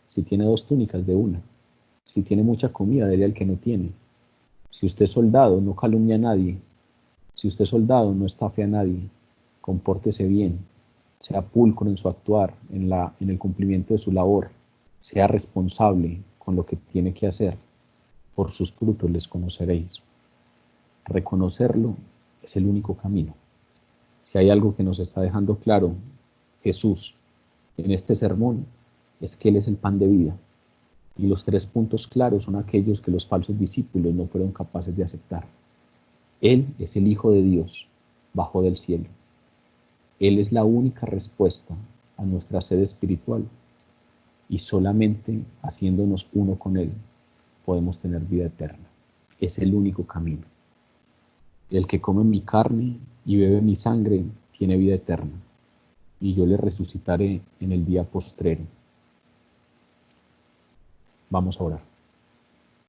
Si tiene 2 túnicas, de una. Si tiene mucha comida, dele al que no tiene. Si usted es soldado, no calumnie a nadie. Si usted es soldado, no estafe a nadie. Compórtese bien. Sea pulcro en su actuar, en el cumplimiento de su labor. Sea responsable con lo que tiene que hacer. Por sus frutos les conoceréis. Reconocerlo es el único camino. Si hay algo que nos está dejando claro Jesús en este sermón, es que Él es el pan de vida. Y los 3 puntos claros son aquellos que los falsos discípulos no fueron capaces de aceptar. Él es el Hijo de Dios, bajó del cielo. Él es la única respuesta a nuestra sed espiritual. Y solamente haciéndonos uno con Él podemos tener vida eterna. Es el único camino. El que come mi carne y bebe mi sangre tiene vida eterna, y yo le resucitaré en el día postrero. Vamos a orar.